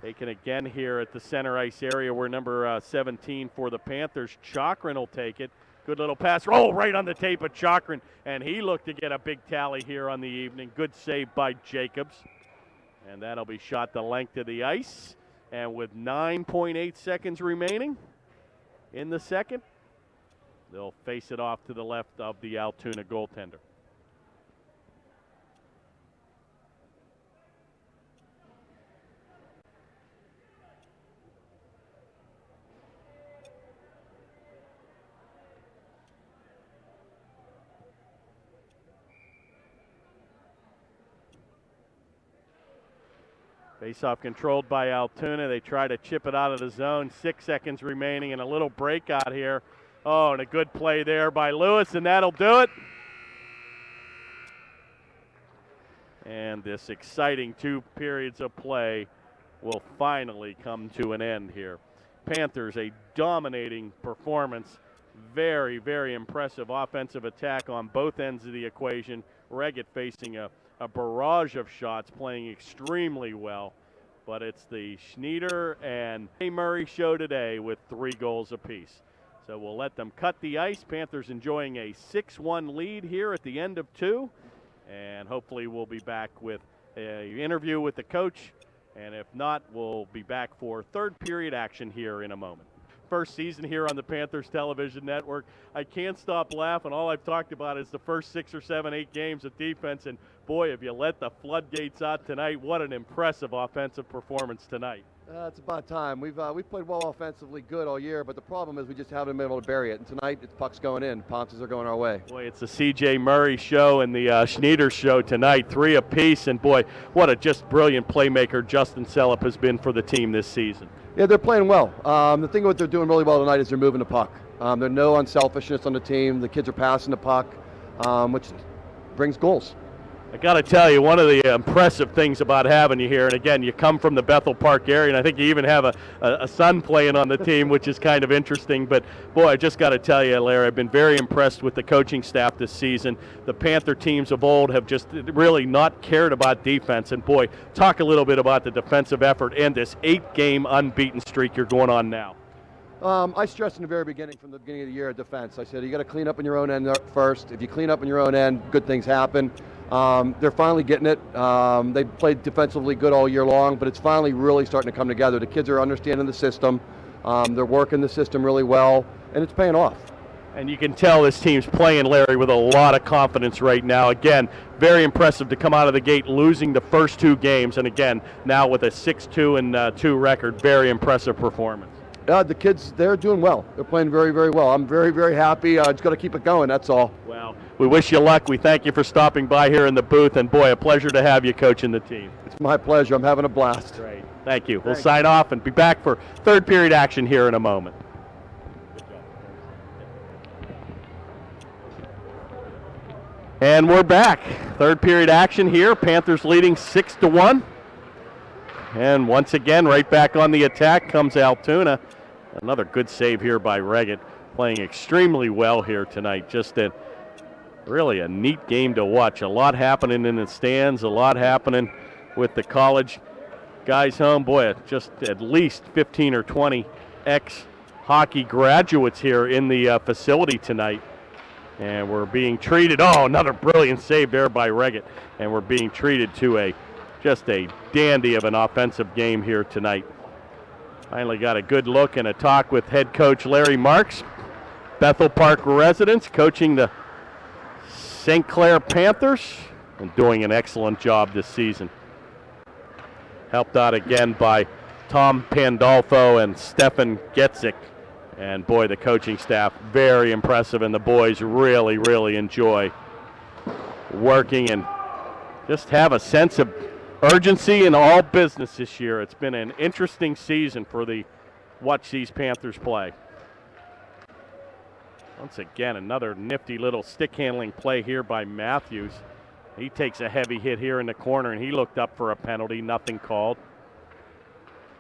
Taken again here at the center ice area where number 17 for the Panthers, Chakrin, will take it. Good little pass. Oh, right on the tape of Chakrin, and he looked to get a big tally here on the evening. Good save by Jacobs. And that'll be shot the length of the ice. And with 9.8 seconds remaining in the second, they'll face it off to the left of the Altoona goaltender. Face-off controlled by Altoona. They try to chip it out of the zone. 6 seconds remaining and a little breakout here. Oh, and a good play there by Lewis, and that'll do it. And this exciting 2 periods of play will finally come to an end here. Panthers, a dominating performance. Very, very impressive offensive attack on both ends of the equation. Reggett facing a barrage of shots, playing extremely well. But it's the Schneider and Murray show today with 3 goals apiece. So we'll let them cut the ice. Panthers enjoying a 6-1 lead here at the end of 2. And hopefully we'll be back with an interview with the coach. And if not, we'll be back for third period action here in a moment. First season here on the Panthers television network. I can't stop laughing. All I've talked about is the first 6 or 7, 8 games of defense. And boy, if you let the floodgates out tonight, what an impressive offensive performance tonight. It's about time. We've played well offensively, good all year, but the problem is we just haven't been able to bury it. And tonight, the puck's going in. Pounces are going our way. Boy, it's the C.J. Murray show and the Schneider show tonight, 3 apiece. And boy, what a just brilliant playmaker Justin Sellepp has been for the team this season. Yeah, they're playing well. The thing what they're doing really well tonight is they're moving the puck. There's no unselfishness on the team. The kids are passing the puck, which brings goals. I got to tell you, one of the impressive things about having you here, and again, you come from the Bethel Park area, and I think you even have a son playing on the team, which is kind of interesting. But, boy, I just got to tell you, Larry, I've been very impressed with the coaching staff this season. The Panther teams of old have just really not cared about defense. And, boy, talk a little bit about the defensive effort and this 8-game unbeaten streak you're going on now. I stressed in the very beginning, from the beginning of the year, defense. I said you got to clean up on your own end first. If you clean up on your own end, good things happen. They're finally getting it. They played defensively good all year long, but it's finally really starting to come together. The kids are understanding the system. They're working the system really well, and it's paying off. And you can tell this team's playing, Larry, with a lot of confidence right now. Again, very impressive to come out of the gate losing the first 2 games, and again, now with a 6-2-2 record, very impressive performance. The kids, they're doing well. They're playing very, very well. I'm very, very happy. Just got to keep it going, that's all. Well, we wish you luck. We thank you for stopping by here in the booth, and boy, a pleasure to have you coaching the team. It's my pleasure. I'm having a blast. Great. Thank you. We'll sign off and be back for third period action here in a moment. And we're back. Third period action here. Panthers leading 6-1. And once again, right back on the attack comes Altoona. Another good save here by Reggett, playing extremely well here tonight. Just really a neat game to watch. A lot happening in the stands, a lot happening with the college guys home. Boy, just at least 15 or 20 ex-hockey graduates here in the facility tonight. And we're being treated, another brilliant save there by Reggett. And we're being treated to just a dandy of an offensive game here tonight. Finally got a good look and a talk with head coach Larry Marks, Bethel Park residents, coaching the St. Clair Panthers and doing an excellent job this season. Helped out again by Tom Pandolfo and Stefan Getzik. And boy, the coaching staff, very impressive, and the boys really, really enjoy working and just have a sense of urgency in all business this year. It's been an interesting season for watch these Panthers play. Once again, another nifty little stick handling play here by Matthews. He takes a heavy hit here in the corner, and he looked up for a penalty, nothing called.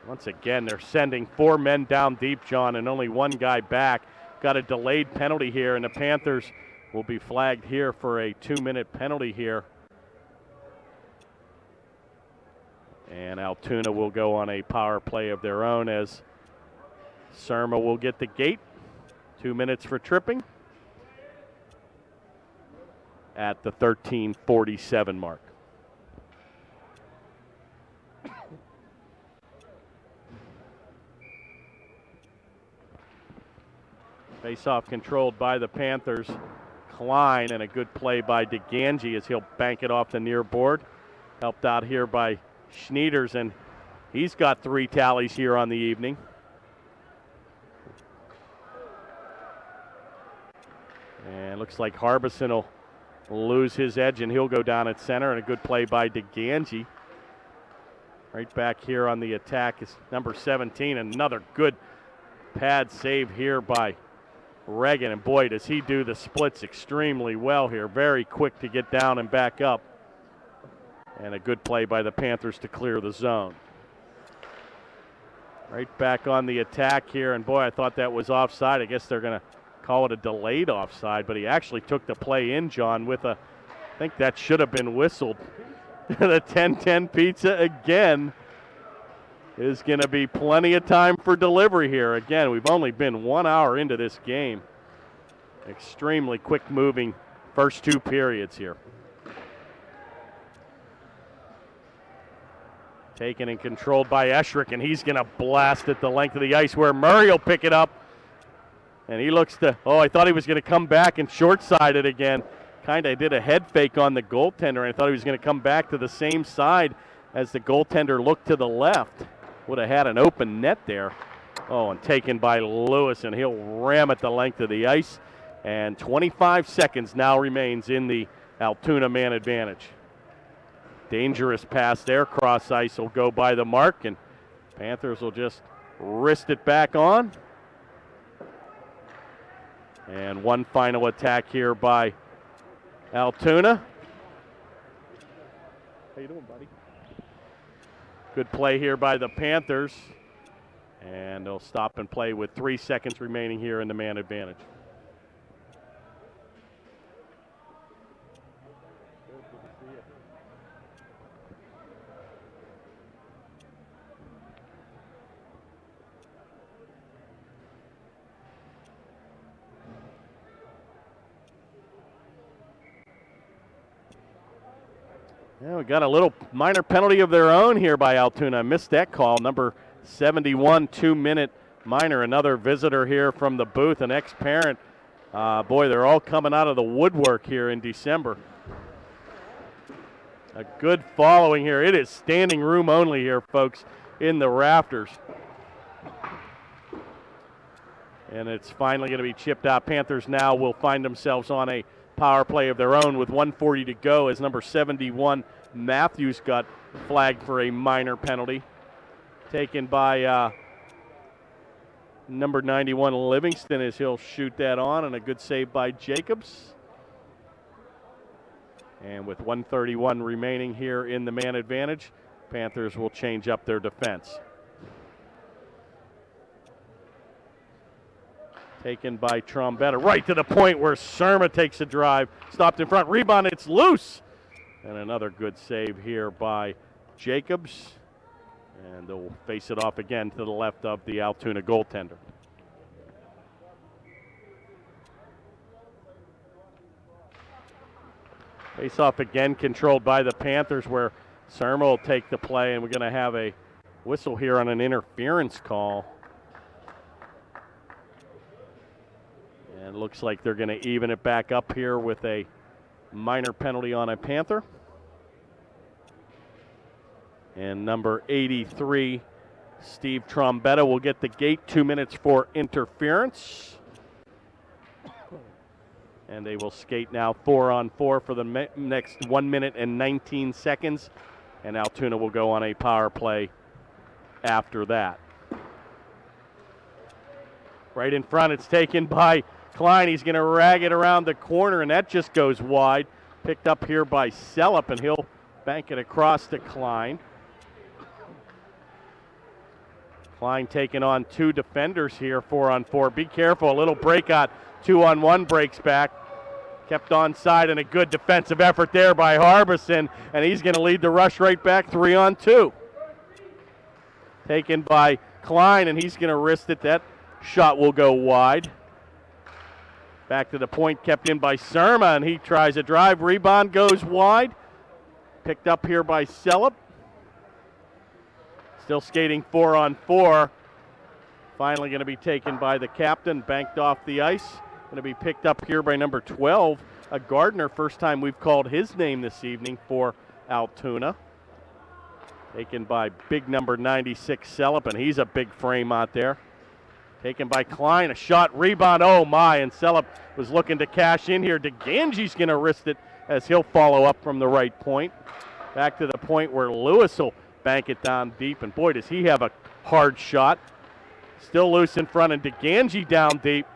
Once again, they're sending 4 men down deep, John, and only 1 guy back. Got a delayed penalty here, and the Panthers will be flagged here for a 2-minute penalty here. And Altoona will go on a power play of their own as Surma will get the gate. 2 minutes for tripping at the 13:47 mark. Face-off controlled by the Panthers. Klein, and a good play by DeGangi as he'll bank it off the near board. Helped out here by Schneiders, and he's got 3 tallies here on the evening. And looks like Harbison will lose his edge, and he'll go down at center, and a good play by DeGangi. Right back here on the attack is number 17. Another good pad save here by Regan, and boy, does he do the splits extremely well here. Very quick to get down and back up. And a good play by the Panthers to clear the zone. Right back on the attack here, and boy, I thought that was offside. I guess they're going to call it a delayed offside, but he actually took the play in, John, with I think that should have been whistled. The 10-10 pizza again is going to be plenty of time for delivery here. Again, we've only been 1 hour into this game. Extremely quick moving first two periods here. Taken and controlled by Esherick, and he's going to blast it the length of the ice where Murray will pick it up. And he looks to, I thought he was going to come back and short-side it again. Kind of did a head fake on the goaltender, and I thought he was going to come back to the same side as the goaltender looked to the left. Would have had an open net there. And taken by Lewis, and he'll ram it the length of the ice. And 25 seconds now remains in the Altoona man advantage. Dangerous pass there. Cross ice will go by the mark, and Panthers will just wrist it back on. And one final attack here by Altoona. How you doing, buddy? Good play here by the Panthers. And they'll stop and play with 3 seconds remaining here in the man advantage. Yeah, we got a little minor penalty of their own here by Altoona. I missed that call. Number 71, 2-minute minor. Another visitor here from the booth, an ex-parent. They're all coming out of the woodwork here in December. A good following here. It is standing room only here, folks, in the rafters. And it's finally going to be chipped out. Panthers now will find themselves on a power play of their own with 1:40 to go as number 71, Matthews, got flagged for a minor penalty. Taken by number 91, Livingston, as he'll shoot that on, and a good save by Jacobs. And with 1:31 remaining here in the man advantage, Panthers will change up their defense. Taken by Trombetta, right to the point where Surma takes a drive. Stopped in front, rebound, it's loose. And another good save here by Jacobs. And they'll face it off again to the left of the Altoona goaltender. Face off again, controlled by the Panthers, where Surma will take the play, and we're going to have a whistle here on an interference call. And it looks like they're going to even it back up here with a minor penalty on a Panther. And number 83, Steve Trombetta, will get the gate. 2 minutes for interference. And they will skate now 4-on-4 for the next 1 minute and 19 seconds. And Altoona will go on a power play after that. Right in front, it's taken by Klein. He's going to rag it around the corner, and that just goes wide. Picked up here by Sellup, and he'll bank it across to Klein. Klein taking on two defenders here, 4-on-4. Be careful, a little breakout. 2-on-1 breaks back. Kept onside, and a good defensive effort there by Harbison, and he's going to lead the rush right back, 3-on-2. Taken by Klein, and he's going to wrist it. That shot will go wide. Back to the point, kept in by Surma, and he tries a drive. Rebound goes wide. Picked up here by Sellup. Still skating 4-on-4. Finally going to be taken by the captain, banked off the ice. Going to be picked up here by number 12, a Gardner. First time we've called his name this evening for Altoona. Taken by big number 96, Sellup, and he's a big frame out there. Taken by Klein, a shot, rebound, oh my, and Sellup was looking to cash in here. DeGangi's going to wrist it as he'll follow up from the right point. Back to the point where Lewis will bank it down deep, and boy, does he have a hard shot. Still loose in front, and DeGangi down deep.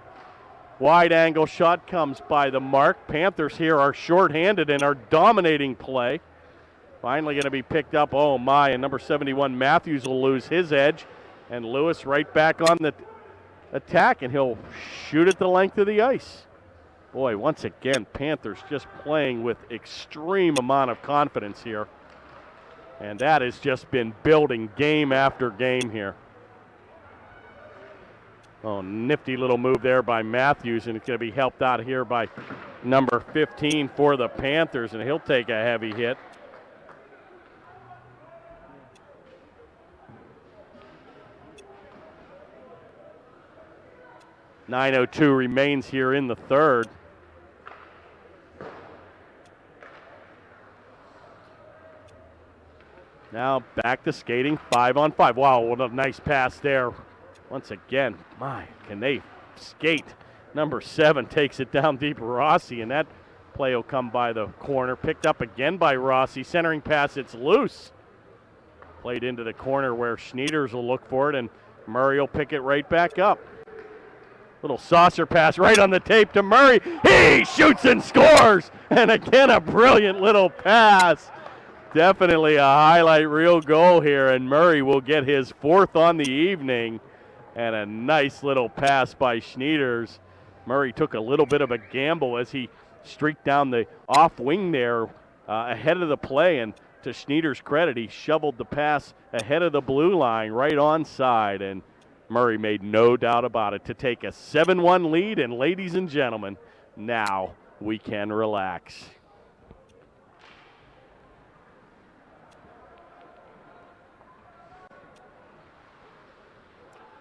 Wide angle shot comes by the mark. Panthers here are shorthanded and are dominating play. Finally going to be picked up, oh my, and number 71 Matthews will lose his edge. And Lewis right back on the attack, and he'll shoot it the length of the ice. Boy, once again, Panthers just playing with extreme amount of confidence here. And that has just been building game after game here. Oh, nifty little move there by Matthews, and it's going to be helped out here by number 15 for the Panthers, and he'll take a heavy hit. .902 remains here in the third. Now back to skating, 5-on-5. Wow, what a nice pass there. Once again, my, can they skate. Number 7 takes it down deep, Rossi, and that play will come by the corner. Picked up again by Rossi. Centering pass, it's loose. Played into the corner where Schneiders will look for it, and Murray will pick it right back up. Little saucer pass right on the tape to Murray. He shoots and scores! And again, a brilliant little pass. Definitely a highlight reel goal here, and Murray will get his 4th on the evening. And a nice little pass by Schneiders. Murray took a little bit of a gamble as he streaked down the off wing there ahead of the play, and to Schneiders' credit, he shoveled the pass ahead of the blue line right onside, and Murray made no doubt about it to take a 7-1 lead. And ladies and gentlemen, now we can relax.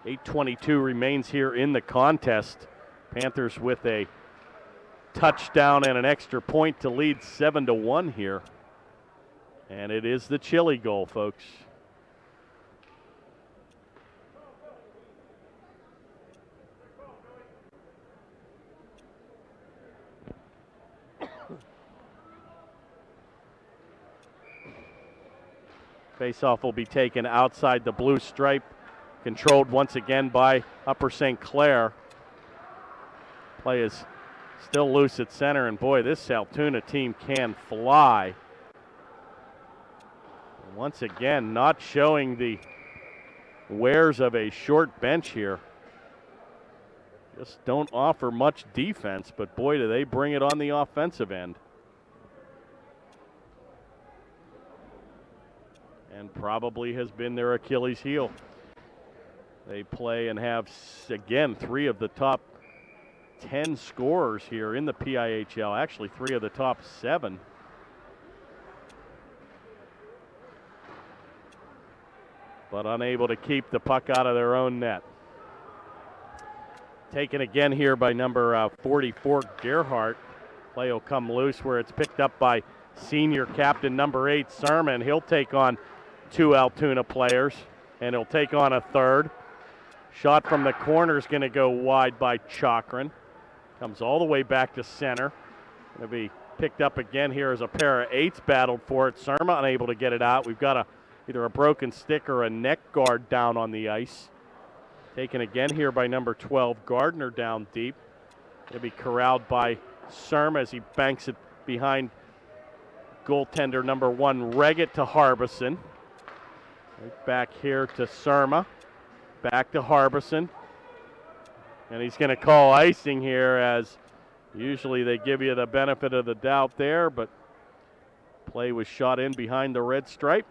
.822 remains here in the contest. Panthers with a touchdown and an extra point to lead 7-1 here. And it is the Chile goal, folks. Faceoff will be taken outside the blue stripe, controlled once again by Upper St. Clair. Play is still loose at center, and boy, this Altoona team can fly. Once again, not showing the wares of a short bench here. Just don't offer much defense, but boy, do they bring it on the offensive end. And probably has been their Achilles heel. They play and have, again, 3 of the top 10 scorers here in the PIHL. Actually, 3 of the top 7. But unable to keep the puck out of their own net. Taken again here by number 44, Gerhardt. Play will come loose where it's picked up by senior captain number 8, Sermon. He'll take on 2 Altoona players, and he'll take on a third. Shot from the corner is going to go wide by Chakran. Comes all the way back to center. Going to be picked up again here as a pair of 8s battled for it. Surma unable to get it out. We've got either a broken stick or a neck guard down on the ice. Taken again here by number 12, Gardner down deep. Going to be corralled by Surma as he banks it behind goaltender number 1, Reggett, to Harbison. Right back here to Surma. Back to Harbison. And he's going to call icing here, as usually they give you the benefit of the doubt there, but play was shot in behind the red stripe.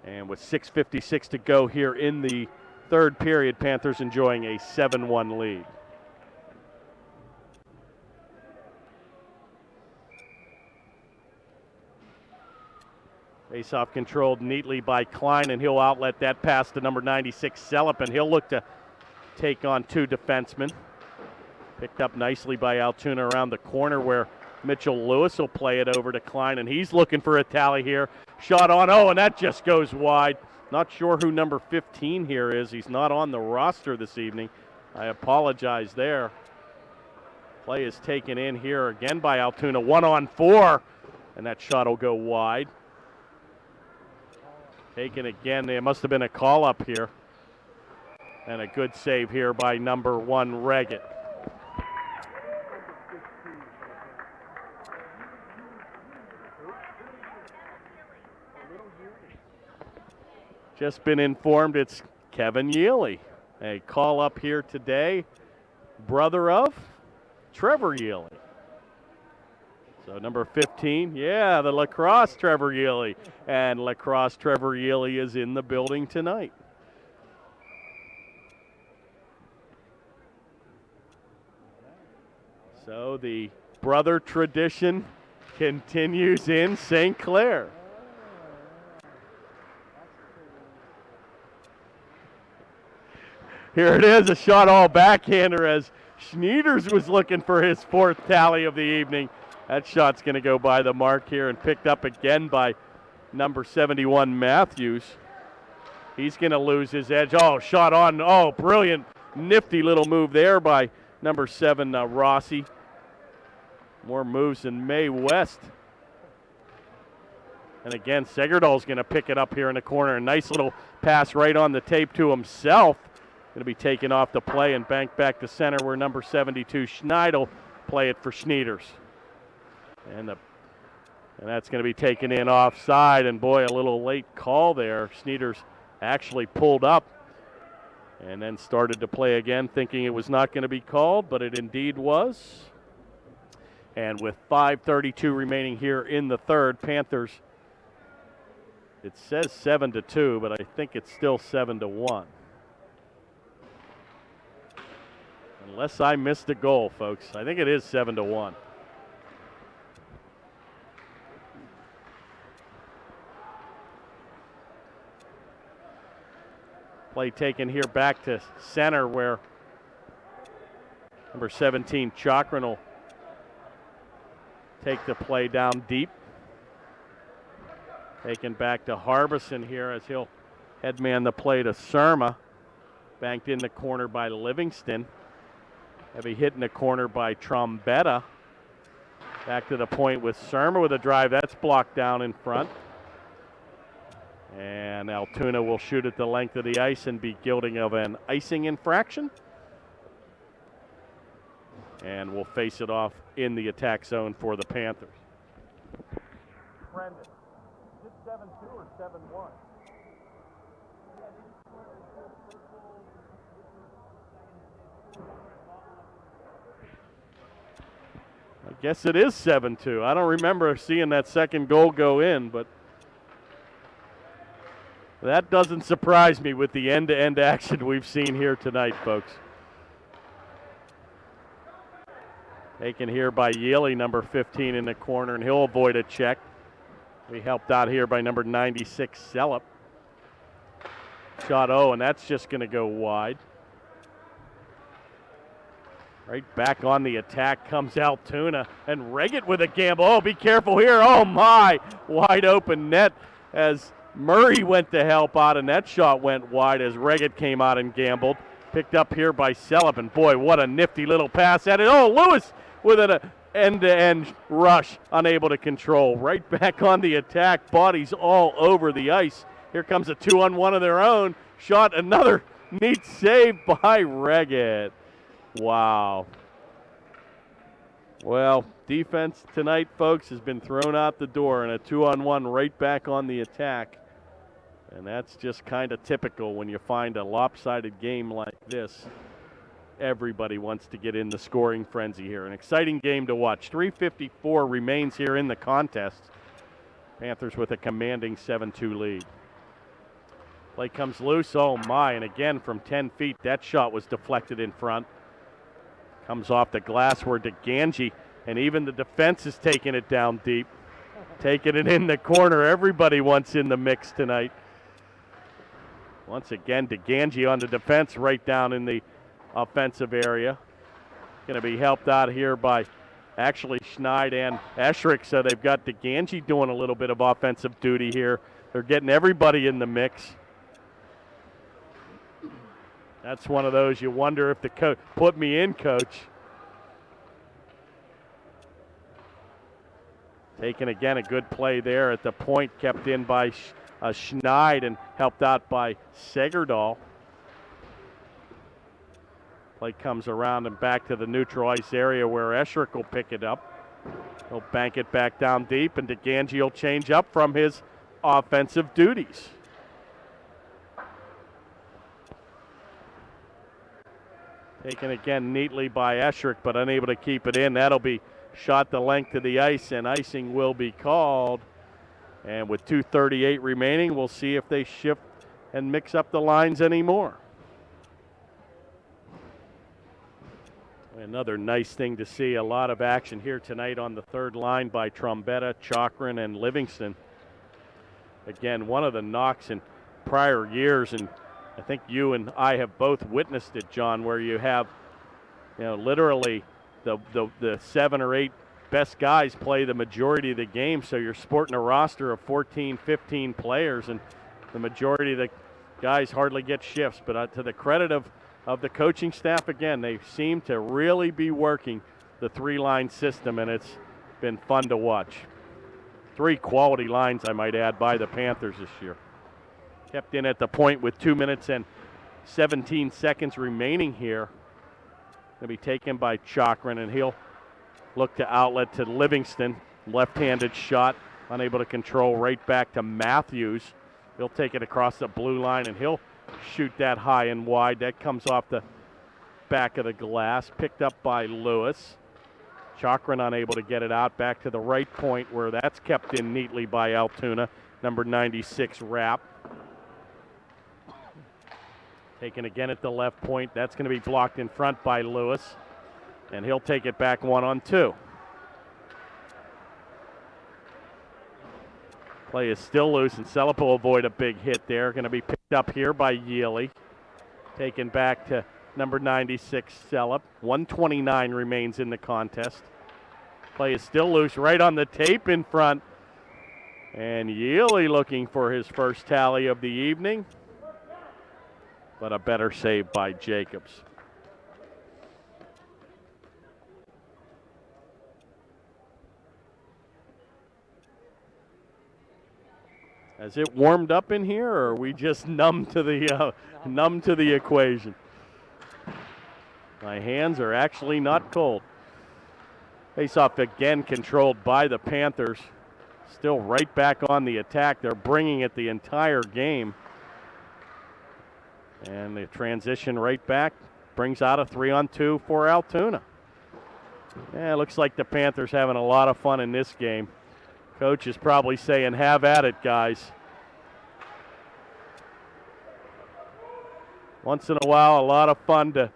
And with 6:56 to go here in the third period, Panthers enjoying a 7-1 lead. Faceoff controlled neatly by Klein, and he'll outlet that pass to number 96, Selip, and he'll look to take on 2 defensemen. Picked up nicely by Altoona around the corner where Mitchell Lewis will play it over to Klein, and he's looking for a tally here. Shot on, and that just goes wide. Not sure who number 15 here is. He's not on the roster this evening. I apologize there. Play is taken in here again by Altoona. 1-on-4, and that shot will go wide. Taken again. There must have been a call up here. And a good save here by number 1, Reggett. Just been informed it's Kevin Yealy. A call up here today, brother of Trevor Yealy. So number 15, yeah, the lacrosse Trevor Yealy. And lacrosse Trevor Yealy is in the building tonight. So the brother tradition continues in St. Clair. Here it is, a shot all backhander as Schneiders was looking for his 4th tally of the evening. That shot's going to go by the mark here and picked up again by number 71, Matthews. He's going to lose his edge. Oh, shot on. Oh, brilliant, nifty little move there by number 7, Rossi. More moves than May West. And again, Segerdal's going to pick it up here in the corner. A nice little pass right on the tape to himself. Going to be taken off the play and banked back to center where number 72, Schneid, will play it for Schneiders. And that's going to be taken in offside. And boy, a little late call there. Schneiders actually pulled up and then started to play again, thinking it was not going to be called, but it indeed was. And with 5:32 remaining here in the third, Panthers, it says 7-2, but I think it's still 7-1. Unless I missed a goal, folks. I think it is 7-1. Play taken here back to center where number 17, Chakran, will take the play down deep. Taken back to Harbison here as he'll headman the play to Surma. Banked in the corner by Livingston. Heavy hit in the corner by Trombetta. Back to the point with Surma with a drive. That's blocked down in front. And Altoona will shoot at the length of the ice and be guilty of an icing infraction. And will face it off in the attack zone for the Panthers. Brendan, is it 7-2 or 7-1? I guess it is 7-2. I don't remember seeing that second goal go in, but that doesn't surprise me with the end-to-end action we've seen here tonight, folks. Taken here by Yealy, number 15 in the corner, and he'll avoid a check. We helped out here by number 96, Sellup. Shot, and that's just going to go wide. Right back on the attack comes Altoona, and Reggett with a gamble. Oh, be careful here. Oh, my. Wide open net as Murray went to help out, and that shot went wide as Reggett came out and gambled. Picked up here by Sellup, and boy, what a nifty little pass at it. Oh, Lewis with an end-to-end rush, unable to control. Right back on the attack, bodies all over the ice. Here comes a 2-on-1 of their own. Shot, another neat save by Reggett. Wow. Well, defense tonight, folks, has been thrown out the door, and a 2-on-1 right back on the attack. And that's just kind of typical when you find a lopsided game like this. Everybody wants to get in the scoring frenzy here. An exciting game to watch. 3:54 remains here in the contest. Panthers with a commanding 7-2 lead. Play comes loose. Oh, my. And again, from 10 feet, that shot was deflected in front. Comes off the glass where DeGangi, and even the defense is taking it down deep. Taking it in the corner. Everybody wants in the mix tonight. Once again, DeGangi on the defense right down in the offensive area. Going to be helped out here by actually Schneid and Eschrick, so they've got DeGangi doing a little bit of offensive duty here. They're getting everybody in the mix. That's one of those you wonder if the coach put me in, coach. Taking again a good play there at the point, kept in by Schneid and helped out by Segerdal. Play comes around and back to the neutral ice area where Eschrick will pick it up. He'll bank it back down deep, and DeGangi will change up from his offensive duties. Taken again neatly by Esherick, but unable to keep it in. That'll be shot the length of the ice, and icing will be called. And with 2:38 remaining, we'll see if they shift and mix up the lines anymore. Another nice thing to see, a lot of action here tonight on the third line by Trombetta, Chakrin, and Livingston. Again, one of the knocks in prior years, and I think you and I have both witnessed it, John, where you have, literally the 7 or 8 best guys play the majority of the game, so you're sporting a roster of 14, 15 players, and the majority of the guys hardly get shifts. But to the credit of the coaching staff, again, they seem to really be working the 3-line system, and it's been fun to watch. 3 quality lines, I might add, by the Panthers this year. Kept in at the point with 2 minutes and 17 seconds remaining here. Going to be taken by Chakrin, and he'll look to outlet to Livingston. Left-handed shot, unable to control, right back to Matthews. He'll take it across the blue line, and he'll shoot that high and wide. That comes off the back of the glass, picked up by Lewis. Chakrin unable to get it out, back to the right point where that's kept in neatly by Altoona, number 96, Rapp. Taken again at the left point. That's going to be blocked in front by Lewis, and he'll take it back 1-on-2. Play is still loose, and Celepa will avoid a big hit there. Going to be picked up here by Yealy. Taken back to number 96, Celep. 1:29 remains in the contest. Play is still loose, right on the tape in front. And Yealy looking for his first tally of the evening. But a better save by Jacobs. Has it warmed up in here, or are we just numb to the equation? My hands are actually not cold. Face-off again controlled by the Panthers. Still right back on the attack. They're bringing it the entire game. And the transition right back brings out a 3-on-2 for Altoona. Yeah, it looks like the Panthers having a lot of fun in this game. Coach is probably saying, have at it, guys. Once in a while, a lot of fun to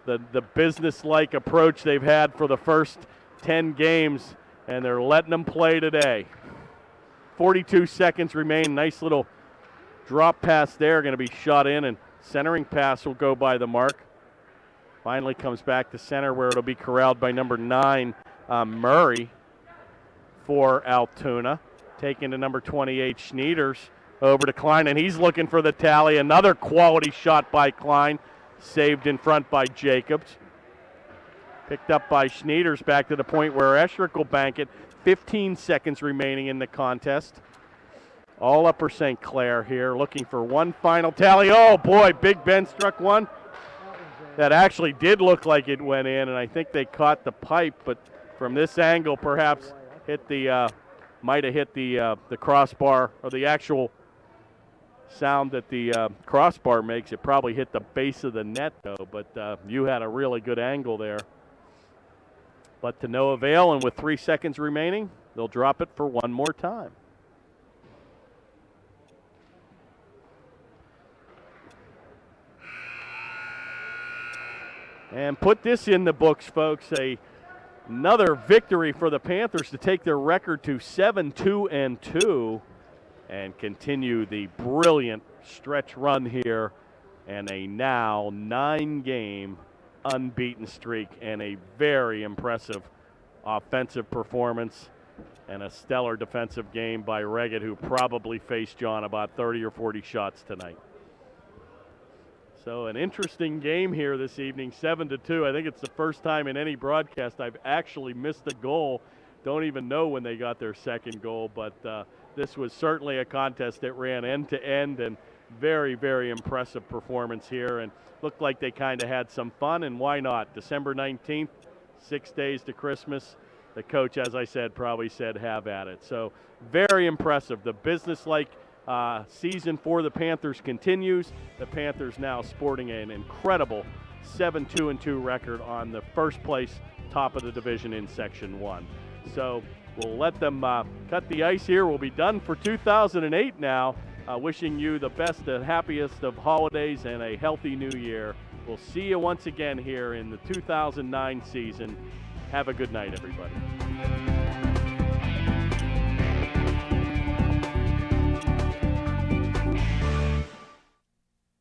the business-like approach they've had for the first 10 games, and they're letting them play today. 42 seconds remain. Nice little drop pass there, going to be shot in, and centering pass will go by the mark. Finally comes back to center where it'll be corralled by number 9, Murray for Altoona. Taken to number 28, Schneiders, over to Klein, and he's looking for the tally. Another quality shot by Klein, saved in front by Jacobs. Picked up by Schneiders, back to the point where Esherick will bank it. 15 seconds remaining in the contest. All Upper St. Clair here, looking for one final tally. Oh boy, Big Ben struck one. That actually did look like it went in, and I think they caught the pipe, but from this angle perhaps might have hit the crossbar, or the actual sound that the crossbar makes. It probably hit the base of the net though, but you had a really good angle there. But to no avail, and with 3 seconds remaining, they'll drop it for one more time. And put this in the books, folks, another victory for the Panthers to take their record to 7-2-2 and continue the brilliant stretch run here, and a now 9-game unbeaten streak, and a very impressive offensive performance and a stellar defensive game by Reggett, who probably faced John about 30 or 40 shots tonight. So an interesting game here this evening, 7-2. I think it's the first time in any broadcast I've actually missed a goal. Don't even know when they got their second goal, but this was certainly a contest that ran end to end, and very, very impressive performance here, and looked like they kind of had some fun, and why not? December 19th, 6 days to Christmas. The coach, as I said, probably said have at it. So very impressive. The business-like season for the Panthers continues. The Panthers now sporting an incredible 7-2-2 record on the first place top of the division in Section 1. So we'll let them cut the ice here. We'll be done for 2008 now. Wishing you the best and happiest of holidays and a healthy new year. We'll see you once again here in the 2009 season. Have a good night, everybody.